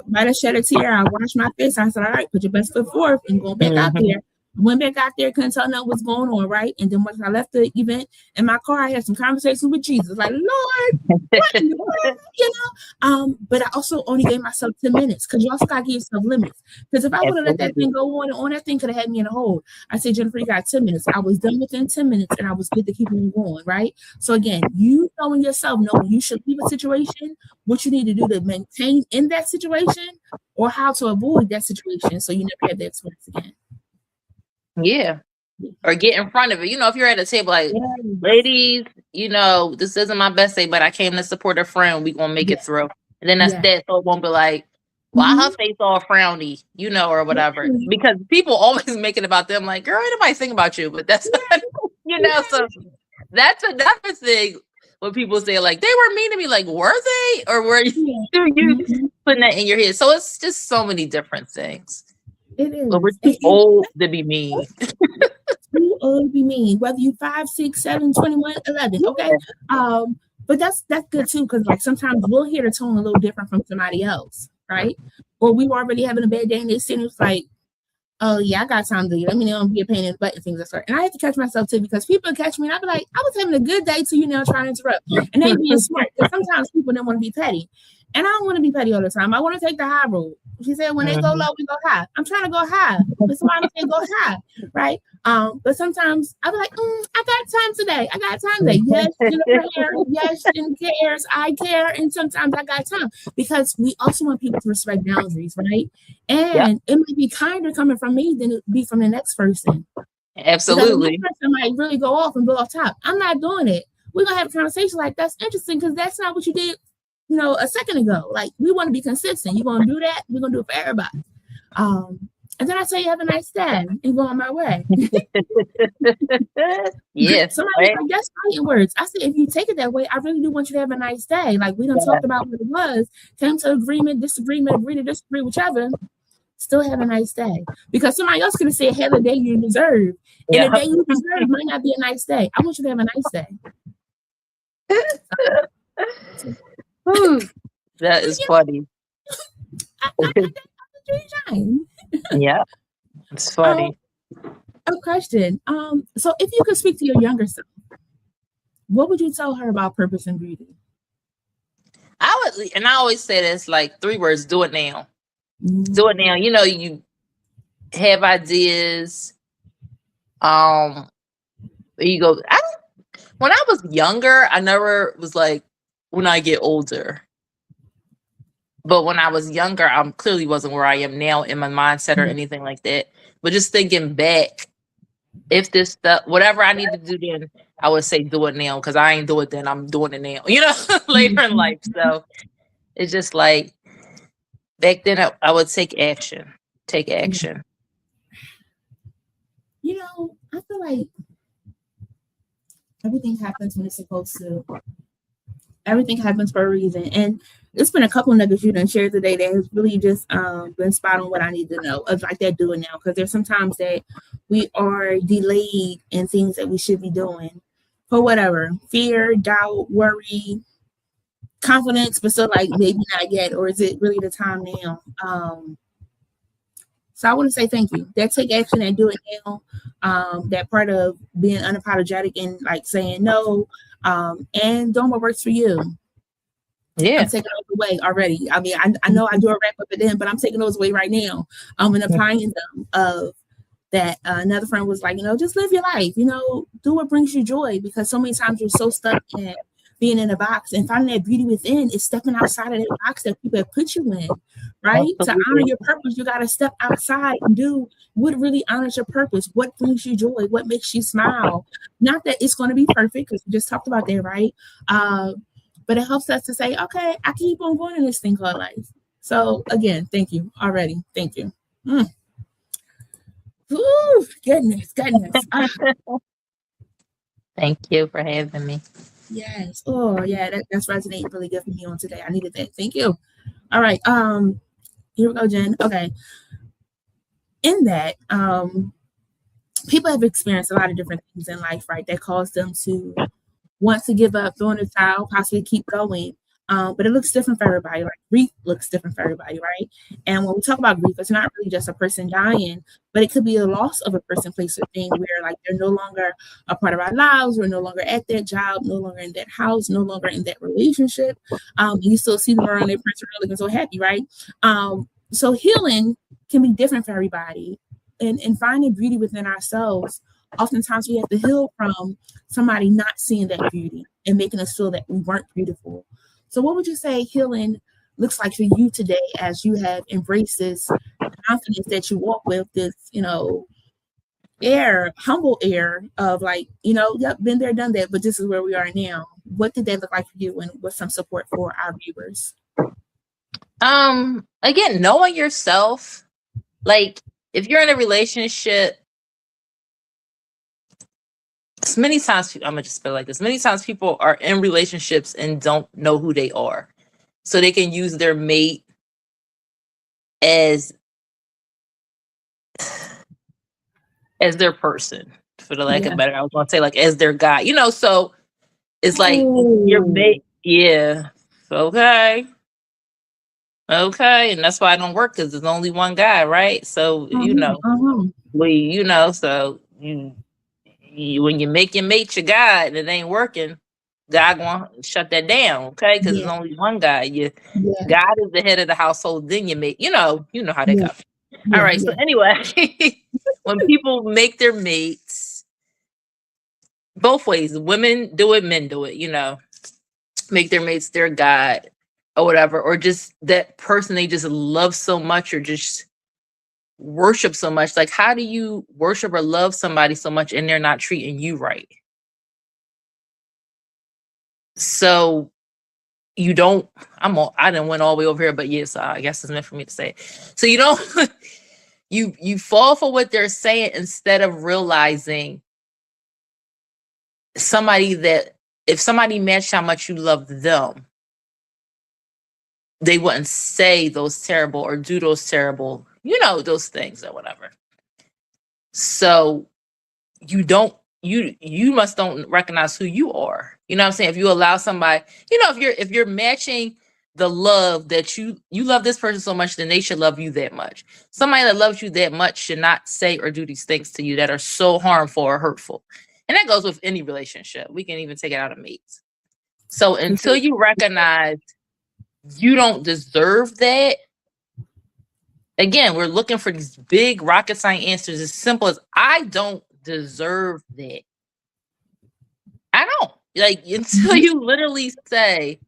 might have shed a tear. I washed my face. I said, all right, put your best foot forth and go back out there. I went back out there, couldn't tell no what's going on, right? And then once I left the event in my car, I had some conversations with Jesus, like, Lord, what in the world? You know? But I also only gave myself 10 minutes because you also got to give yourself limits. Because if I would have let that thing go on and on, that thing could have had me in a hold. I said, Jennifer, you got 10 minutes. I was done within 10 minutes and I was good to keep it going, right? So again, you knowing yourself, knowing you should leave a situation, what you need to do to maintain in that situation or how to avoid that situation so you never have that experience again. Yeah. Or get in front of it. You know, if you're at a table like, ladies, you know, this isn't my best day, but I came to support a friend. We gonna make it through. And then that's that. So it won't be like, why her face all frowny, you know, or whatever. Because people always make it about them, like, girl, ain't nobody think about you. But that's you know, so that's another thing when people say, like, they were mean to me, like, were they? Or were you putting that in your head? So it's just so many different things. It is. But we're too old to be mean. Too old to be mean. Whether you 5, 6, 7, 21, 11, okay? But that's good too, because like sometimes we'll hear the tone a little different from somebody else, right? Or we were already having a bad day and they sitting like, oh yeah, I got time to let me know and be a pain in the butt and things like that. And I have to catch myself too, because people catch me and I'll be like, I was having a good day too, you know, trying to interrupt. And they being smart, because sometimes people don't want to be petty. And I don't want to be petty all the time. I want to take the high road. She said, when they go low, we go high. I'm trying to go high. But somebody say go high, right? But sometimes I'll be like, I got time today. I got time today. Yes, Jennifer here. Yes, Jen cares. I care. And sometimes I got time. Because we also want people to respect boundaries, right? And it might be kinder coming from me than it be from the next person. Absolutely. Because the next person might really go off and blow off top. I'm not doing it. We're going to have a conversation like, that's interesting because that's not what you did, you know, a second ago. Like, we want to be consistent. You're going to do that. We're going to do it for everybody. And then I say, have a nice day and go on my way. Yes. Somebody's like, that's fighting words. I said, if you take it that way, I really do want you to have a nice day. Like, we done talked about what it was, came to agreement, disagreement, agree to disagree, whichever. Still have a nice day. Because somebody else could have said, have the day you deserve. And the day you deserve might not be a nice day. I want you to have a nice day. That is funny. Yeah, it's funny. A question. So if you could speak to your younger self, what would you tell her about purpose and beauty? I would, and I always say this, like 3 words: do it now. Do it now. You know, you have ideas. You go. When I was younger, I never was like, when I get older. But when I was younger, I clearly wasn't where I am now in my mindset or anything like that. But just thinking back, if this stuff, whatever I need to do then, I would say do it now, because I ain't do it then. I'm doing it now, you know, later in life. So it's just like, back then I would take action. Take action. You know, I feel like everything happens when it's supposed to. Everything happens for a reason. And it's been a couple of nuggets you done shared today that has really just been spot on what I need to know. Of like that doing now. Because there's sometimes that we are delayed in things that we should be doing for whatever. Fear, doubt, worry, confidence, but still like maybe not yet. Or is it really the time now? So I want to say thank you. That take action and do it now. That part of being unapologetic and like saying no, and doing what works for you. Yeah. I'm taking those away already. I mean, I know I do a wrap up at the end, but I'm taking those away right now. And applying them of that. Another friend was like, you know, just live your life, you know, do what brings you joy, because so many times you're so stuck in being in a box, and finding that beauty within is stepping outside of that box that people have put you in, right? Absolutely. To honor your purpose, you got to step outside and do what really honors your purpose, what brings you joy, what makes you smile. Not that it's going to be perfect, because we just talked about that, right? But it helps us to say, okay, I keep on going in this thing called life. So again, thank you already. Thank you. Ooh, goodness. Thank you for having me. Yes. Oh, yeah. That's resonating really good for me on today. I needed that. Thank you. All right. Here we go, Jen. Okay. In that, people have experienced a lot of different things in life, right? That cause them to want to give up, throw in the towel, possibly keep going. But it looks different for everybody. Like grief looks different for everybody, right? And when we talk about grief, it's not really just a person dying, but it could be a loss of a person, place, or thing where like they're no longer a part of our lives. We're no longer at that job, no longer in that house, no longer in that relationship. You still see them around their person looking so happy, right? So healing can be different for everybody. And finding beauty within ourselves, oftentimes we have to heal from somebody not seeing that beauty and making us feel that we weren't beautiful. So what would you say healing looks like for you today as you have embraced this confidence that you walk with, this, humble air of like, yep, been there, done that, but this is where we are now. What did that look like for you, and with some support for our viewers? Again, knowing yourself. Like, if you're in a relationship, many times, I'm gonna just feel like this. Many times people are in relationships and don't know who they are. So they can use their mate as their person, for the lack of better. I was gonna say like as their guy, so it's like your mate, yeah. Okay. And that's why I don't work, because there's only one guy, right? So so you when you make your mate your guy and it ain't working, God gonna shut that down, okay? Because there's only one guy. God is the head of the household, then you make, you know how they go. All right. So anyway, when people make their mates, both ways, women do it, men do it, make their mates their God or whatever, or just that person they just love so much or just worship so much. Like, how do you worship or love somebody so much and they're not treating you right? So you don't, I didn't went all the way over here, but yes, I guess it's meant for me to say it. So you don't, you fall for what they're saying instead of realizing if somebody matched how much you love them, they wouldn't say those terrible or do those terrible, those things or whatever. So you must don't recognize who you are. You know what I'm saying? If you allow somebody, if you're matching the love that you love this person so much, then they should love you that much. Somebody that loves you that much should not say or do these things to you that are so harmful or hurtful. And that goes with any relationship. We can even take it out of mates. So until you recognize you don't deserve that, again, we're looking for these big rocket science answers as simple as I don't deserve that. I don't. Like, until you literally say,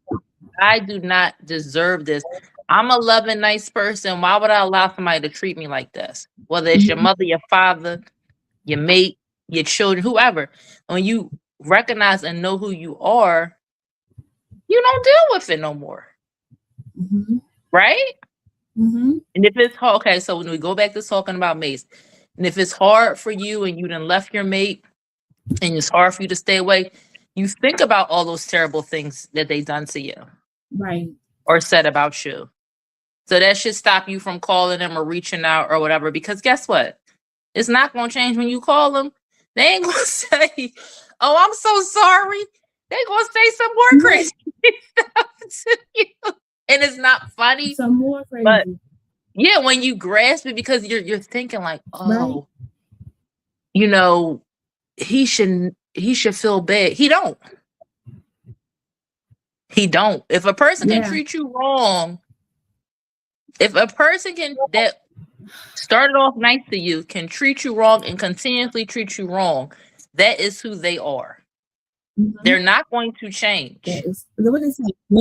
I do not deserve this. I'm a loving, nice person. Why would I allow somebody to treat me like this? Whether it's your mother, your father, your mate, your children, whoever. When you recognize and know who you are, you don't deal with it no more. Right? And if it's hard, okay, so when we go back to talking about mates, and if it's hard for you and you done left your mate and it's hard for you to stay away, you think about all those terrible things that they done to you. Right. Or said about you. So that should stop you from calling them or reaching out or whatever, because guess what? It's not going to change when you call them. They ain't going to say, oh, I'm so sorry. They're going to say some more crazy stuff to you. And it's not funny. Some more crazy. But yeah, when you grasp it, because you're thinking like, oh, he should feel bad. He don't. If a person can treat you wrong, if a person that started off nice to you can treat you wrong and continuously treat you wrong, that is who they are. They're not going to change. When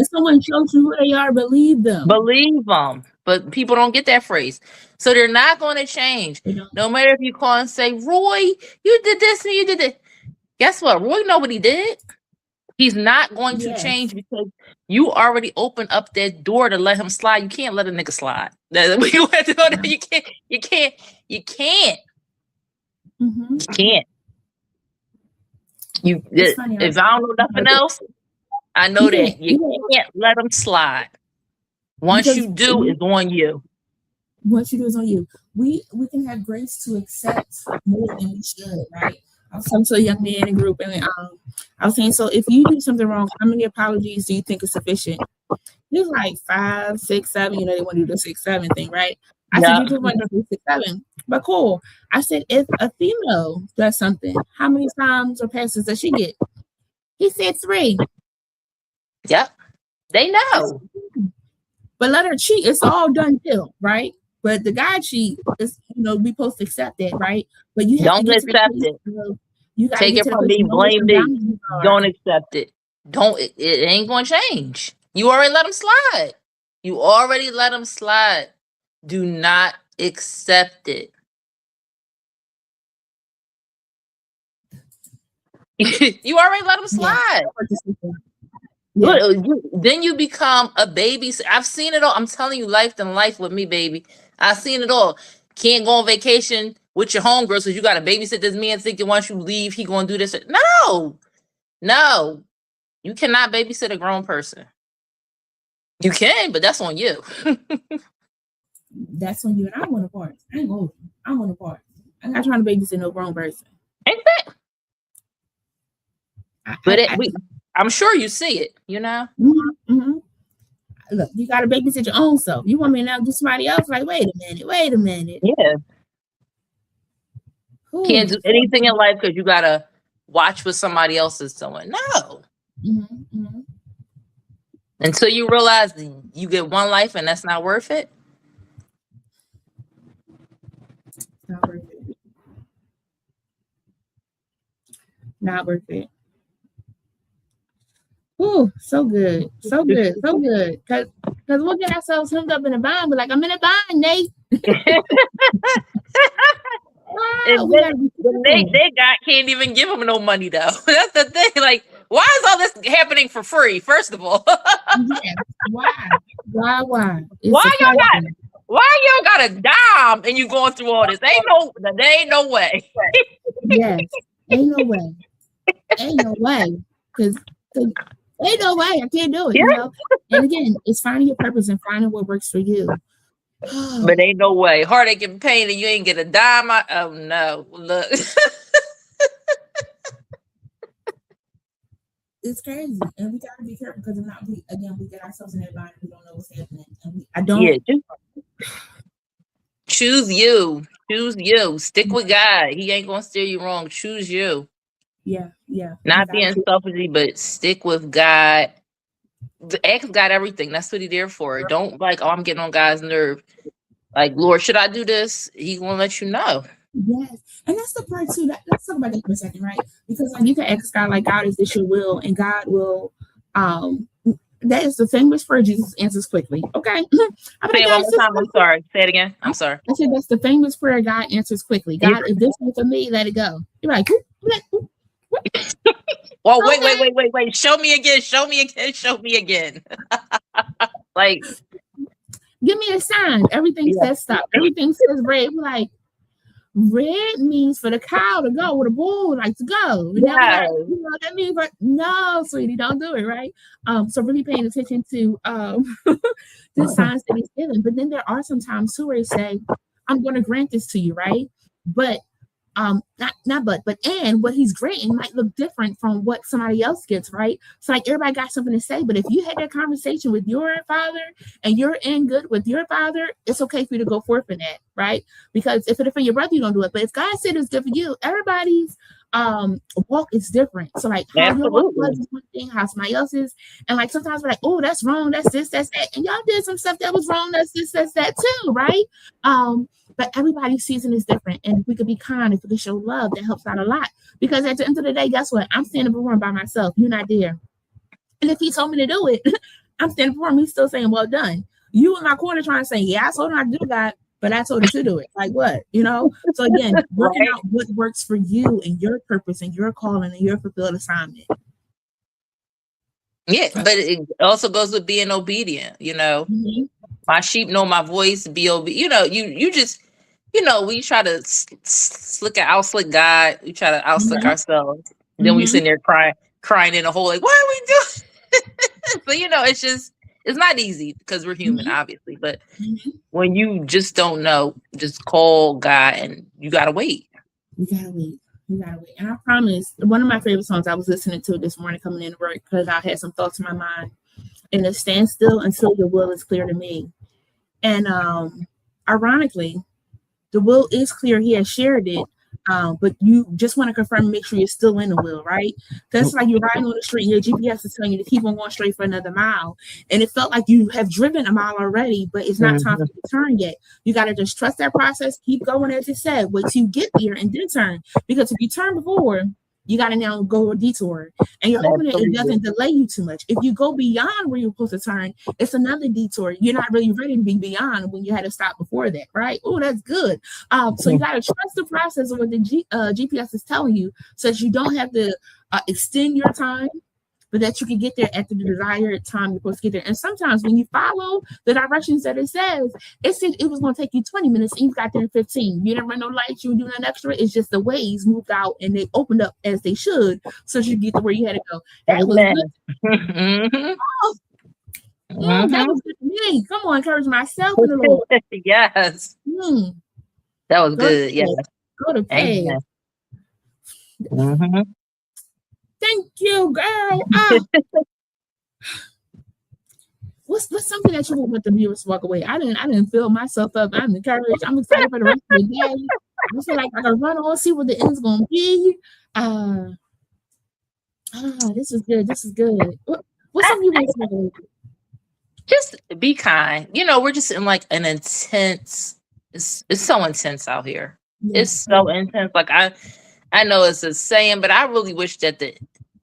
someone shows you who they are, believe them. Believe them. But people don't get that phrase. So they're not going to change. No matter if you call and say, Roy, you did this and you did that. Guess what? Roy know what he did. He's not going to Yes. change because you already opened up that door to let him slide. You can't let a nigga slide. We have to go there. You can't. You can't. You can't. Mm-hmm. You can't. You. It's funny. If I don't know nothing else, I know that you can't let him slide. Once you do, it's on you. Once you do, it's on you. We can have grace to accept more than we should, right? I was talking to a young man in a group, and I was saying, so if you do something wrong, how many apologies do you think is sufficient? He was like 5, 6, 7. You know, they want to do the 6, 7 thing, right? I said, you just want to do 6, 7. But cool. I said, if a female does something, how many times or passes does she get? He said 3. Yep. They know. But let her cheat. It's all done deal, right? But the guy cheat is, we supposed to accept that, right? But you have don't to get accept to it. You gotta take get it to from me. Blame me. Don't accept it. Don't. It ain't gonna change. You already let him slide. You already let him slide. Do not accept it. You already let him slide. Yeah. Then you become a baby. I've seen it all. I'm telling you, life than life with me, baby. I've seen it all. Can't go on vacation with your homegirls because you got to babysit this man thinking once you leave, he going to do this. No. You cannot babysit a grown person. You can, but that's on you. That's on you. And I want a part. I ain't going. I want a part. I'm not trying to babysit no grown person. Ain't that? I'm sure you see it, you know? Mm-hmm, mm-hmm. Look, you got to babysit your own self. You want me to now do somebody else? Like, wait a minute. Yeah. Can't do anything in life because you got to watch what somebody else is doing. No. Mm-hmm, mm-hmm. Until you realize you get one life and that's not worth it. Not worth it. Not worth it. Ooh, so good. So good. So good. Because we'll get ourselves hemmed up in a bind. But like, I'm in a bind, Nate. They can't even give them no money though. That's the thing. Like, why is all this happening for free? First of all, yeah. Why? Why y'all got a dime and you going through all this? There ain't no way. Yes, ain't no way. Ain't no way. Because ain't no way. I can't do it. Yeah. You know. And again, it's finding your purpose and finding what works for you. But ain't no way. Heartache and pain, and you ain't get a dime. Oh no! Look, it's crazy, and we gotta be careful because if not, we get ourselves in that bind. We don't know what's happening, and I don't. Yeah, choose you. Stick with God. He ain't gonna steer you wrong. Choose you. Yeah. Not being selfish, but stick with God. Ask God everything. That's what He's there for. Don't like, I'm getting on God's nerve. Like, Lord, should I do this? He's gonna let you know. Yes, and that's the part too. Let's talk about that for a second, right? Because like you can ask God, like, God, is this your will? And God will. That is the famous prayer Jesus answers quickly. Okay. Say it one more time. I'm sorry. Say it again. I'm sorry. I said that's the famous prayer God answers quickly. God, if this ain't for me, let it go. You're like, well, wait. Show me again. Like, give me a sign. Everything says stop. Everything says red. We're like, red means for the cow to go, or the bull like to go. You know what that means? But no, sweetie, don't do it, right? So really paying attention to the signs that He's given. But then there are some times too where He say, I'm going to grant this to you, right? But and what He's granting might look different from what somebody else gets, right? So like everybody got something to say, but if you had that conversation with your father and you're in good with your father, it's okay for you to go forth in that, right? Because if it's for your brother, you don't do it. But if God said it's good for you, everybody's walk is different. So like how your walk was is one thing, how somebody else's, and like sometimes we're like, oh, that's wrong, that's this, that's that, and y'all did some stuff that was wrong, that's this, that's that too, right? But everybody's season is different. And if we could be kind, if we could show love, that helps out a lot. Because at the end of the day, guess what? I'm standing before Him by myself. You're not there. And if He told me to do it, I'm standing before Him. He's still saying, well done. You in my corner trying to say, yeah, I told him not to do that, but I told him to do it. Like what? You know? So again, working out what works for you and your purpose and your calling and your fulfilled assignment. Yeah, but it also goes with being obedient. Mm-hmm. My sheep know my voice. Be obedient. You just we try to out slick God. We try to out slick Mm-hmm. ourselves. Then we Mm-hmm. sitting there crying in a hole. Like, what are we doing? So it's not easy because we're human, obviously. But Mm-hmm. when you just don't know, just call God, and you gotta wait. You gotta wait. You gotta wait. And I promise, one of my favorite songs I was listening to this morning coming into work because I had some thoughts in my mind. And it stands still until your will is clear to me. And ironically, the will is clear. He has shared it. But you just want to confirm and make sure you're still in the will, right? That's like you're riding on the street and your GPS is telling you to keep on going straight for another mile. And it felt like you have driven a mile already, but it's not time for you to turn yet. You got to just trust that process, keep going as it said, wait till you get there and then turn. Because if you turn before, you got to now go a detour. And you're hoping that it doesn't delay you too much. If you go beyond where you're supposed to turn, it's another detour. You're not really ready to be beyond when you had to stop before that, right? Oh, that's good. So you got to trust the process of what the GPS is telling you so that you don't have to extend your time, but that you can get there at the desired time you're supposed to get there. And sometimes when you follow the directions that it says, it said it was going to take you 20 minutes and you got there in 15. You didn't run no lights, you didn't do nothing extra. It's just the ways moved out and they opened up as they should so you get to where you had to go. That was good. That was good to me. Come on, encourage myself in the Lord. Yes. That was good. Yeah. Go to bed. Thank you, girl. What's something that you want the viewers to walk away? I didn't fill myself up. I'm encouraged. I'm excited for the rest of the day. I feel like I can run on, see what the end's gonna be. This is good. This is good. What's something you want to walk away with? Just be kind. We're just in like an intense. It's so intense out here. Yeah. It's so intense. Like I know it's a saying, but I really wish that the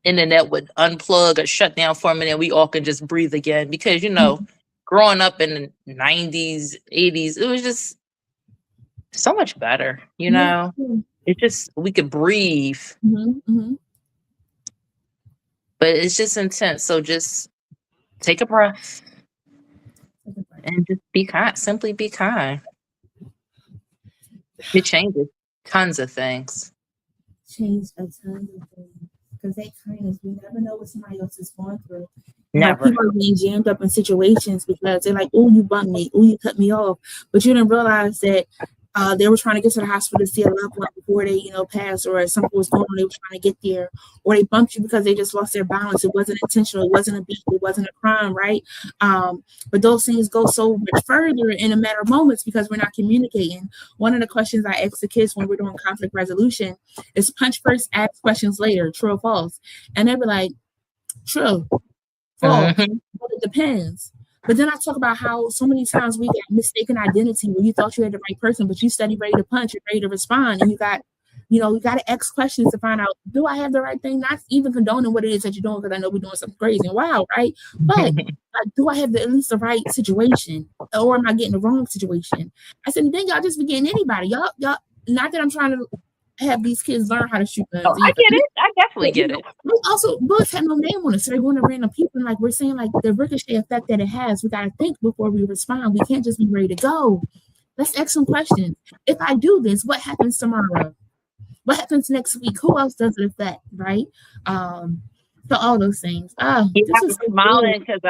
internet would unplug or shut down for a minute and we all can just breathe again. Because growing up in the 90s, 80s, it was just so much better. It's just we could breathe. But it's just intense. So just take a breath and just be kind. Simply be kind. It changes tons of things. Change a ton of things. Because that kindness, we never know what somebody else is going through. Never. People are being jammed up in situations because they're like, oh, you bumped me, oh, you cut me off. But you didn't realize that they were trying to get to the hospital to see a loved one before they, passed, or something was going on, they were trying to get there, or they bumped you because they just lost their balance. It wasn't intentional. It wasn't a beat. It wasn't a crime, right? But those things go so much further in a matter of moments because we're not communicating. One of the questions I ask the kids when we're doing conflict resolution is punch first, ask questions later, true or false? And they were like, true, false, but it depends. But then I talk about how so many times we get mistaken identity where you thought you had the right person, but you studied ready to punch, you're ready to respond, and you got to ask questions to find out, do I have the right thing? Not even condoning what it is that you're doing, because I know we're doing something crazy and wild, right? But do I have at least the right situation, or am I getting the wrong situation? I said, then y'all just be getting anybody. Y'all, not that I'm trying to have these kids learn how to shoot guns. I get it. I definitely get it. Also, bullets have no name on it, so they're going to random people. And like we're saying, like the ricochet effect that it has, we got to think before we respond. We can't just be ready to go. Let's ask some questions. If I do this, what happens tomorrow? What happens next week? Who else does it affect? Right? So all those things. I was smiling because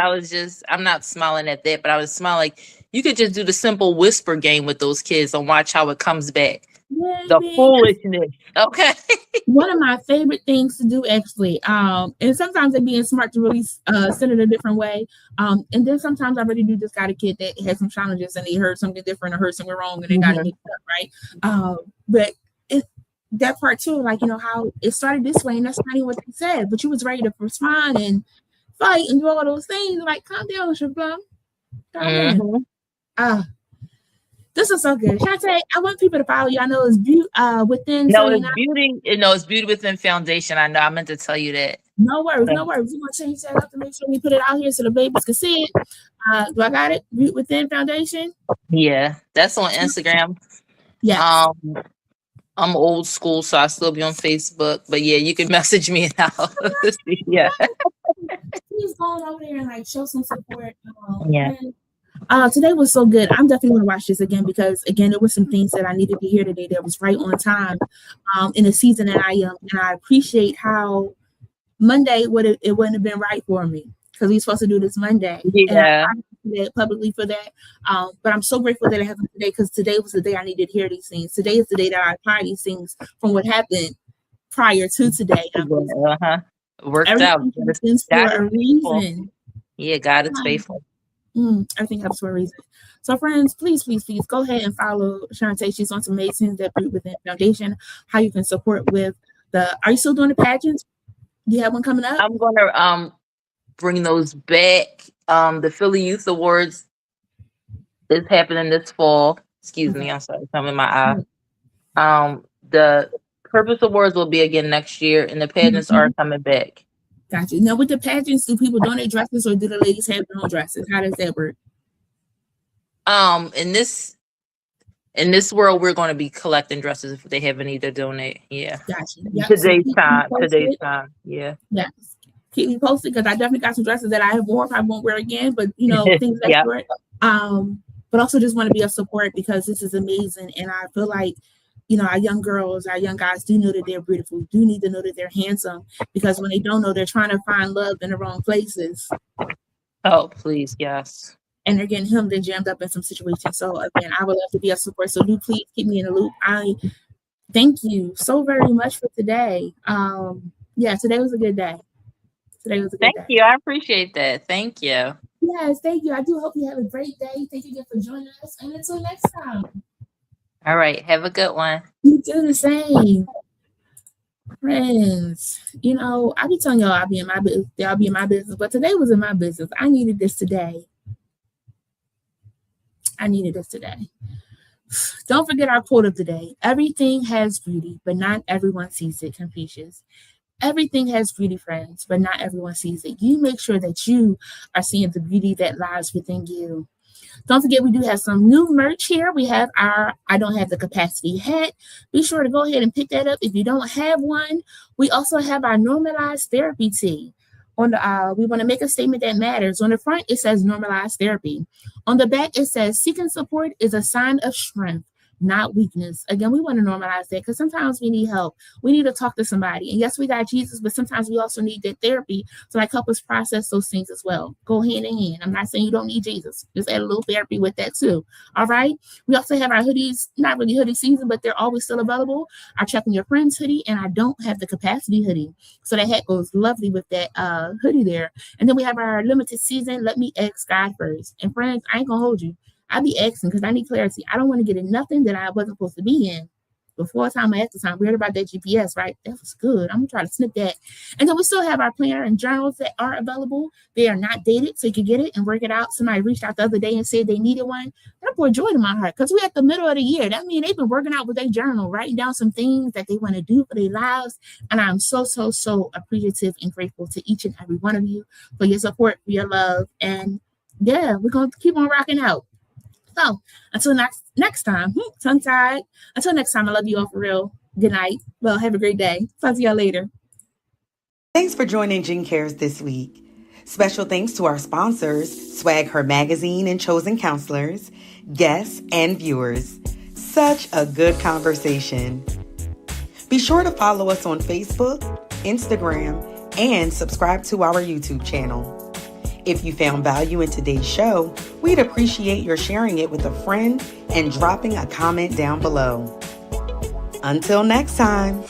I'm not smiling at that, but I was smiling like you could just do the simple whisper game with those kids and watch how it comes back. The foolishness. Okay. One of my favorite things to do, actually, and sometimes they're being smart to really send it a different way. And then sometimes I really do just got a kid that has some challenges and they heard something different or heard something wrong and they got to make it up, right? But that part too, like, how it started this way and that's not even what they said, but you was ready to respond and fight and do all those things. Like, calm down, Shablam. Calm down. This is so good. Shant'e, I want people to follow you. I know it's Beaut'e within. No, it's Beauty. It's Beauty Within Foundation. I know. I meant to tell you that. No worries. We're going to change that up to make sure we put it out here so the babies can see it. Do I got it? Beaut'e Within Foundation? Yeah, that's on Instagram. Yeah. I'm old school, so I still be on Facebook. But yeah, you can message me now. Yeah. please go on over there and like show some support. Yeah. Today was so good. I'm definitely going to watch this again because again, there were some things that I needed to hear today that was right on time in the season that I am. And I appreciate how Monday it wouldn't have been right for me because we were supposed to do this Monday. Yeah. And I appreciate publicly for that. But I'm so grateful that it happened today because today was the day I needed to hear these things. Today is the day that I apply these things from what happened prior to today. Worked out. Happens for a reason. Yeah, God is faithful. Everything happens for a reason. So, friends, please go ahead and follow Shant'e. She's on some amazing that Beaut'e Within Foundation. How you can support with the. Are you still doing the pageants? Do you have one coming up? I'm gonna bring those back. The Philly Youth Awards is happening this fall. Excuse me, I'm sorry, something in my eye. The Purpose Awards will be again next year, and the pageants are coming back. Got you. Now, with the pageants, do people donate dresses, or do the ladies have their own dresses? How does that work? In this world, we're going to be collecting dresses if they have any to donate. Yeah. Gotcha. Yep. Today's time. Yeah. Yes. Keep me posted because I definitely got some dresses that I have worn. I won't wear again, but things like that. But also just want to be a support because this is amazing, and I feel like our young girls, our young guys do know that they're beautiful. Do need to know that they're handsome because when they don't know, they're trying to find love in the wrong places. Oh, please, yes. And they're getting hemmed and jammed up in some situations. So again, I would love to be a support. So do please keep me in the loop. I thank you so very much for today. Today was a good day. Thank you. I appreciate that. Thank you. Yes, thank you. I do hope you have a great day. Thank you again for joining us. And until next time. All right. Have a good one. You do the same. Friends, I be telling y'all I'll be in my business. Y'all be in my business. But today was in my business. I needed this today. Don't forget our quote of the day. Everything has beauty, but not everyone sees it. Confucius. Everything has beauty, friends, but not everyone sees it. You make sure that you are seeing the beauty that lies within you. Don't forget, we do have some new merch here. We have our I Don't Have the Capacity hat. Be sure to go ahead and pick that up if you don't have one. We also have our Normalized Therapy tee. On the we want to make a statement that matters. On the front, it says Normalized Therapy. On the back, it says seeking support is a sign of strength, not weakness. Again, we want to normalize that because sometimes we need help. We need to talk to somebody. And yes, we got Jesus, but sometimes we also need that therapy to help us process those things as well. Go hand in hand. I'm not saying you don't need Jesus. Just add a little therapy with that too. All right. We also have our hoodies, not really hoodie season, but they're always still available. Our Checking Your Friends hoodie, and I Don't Have the Capacity hoodie. So that hat goes lovely with that hoodie there. And then we have our limited season, Let Me Ask God First. And friends, I ain't gonna hold you. I be asking because I need clarity. I don't want to get in nothing that I wasn't supposed to be in. Before time or after time, we heard about that GPS, right? That was good. I'm going to try to snip that. And then we still have our planner and journals that are available. They are not dated, so you can get it and work it out. Somebody reached out the other day and said they needed one. That brought joy to my heart because we're at the middle of the year. That means they've been working out with their journal, writing down some things that they want to do for their lives. And I'm so, so, so appreciative and grateful to each and every one of you for your support, for your love. And yeah, we're going to keep on rocking out. So until next time, tongue-tied. Until next time, I love you all for real. Good night. Well, have a great day. Talk to y'all later. Thanks for joining Jen Cares this week. Special thanks to our sponsors, Swag Her Magazine and Chosen Counselors, guests, and viewers. Such a good conversation. Be sure to follow us on Facebook, Instagram, and subscribe to our YouTube channel. If you found value in today's show, we'd appreciate your sharing it with a friend and dropping a comment down below. Until next time.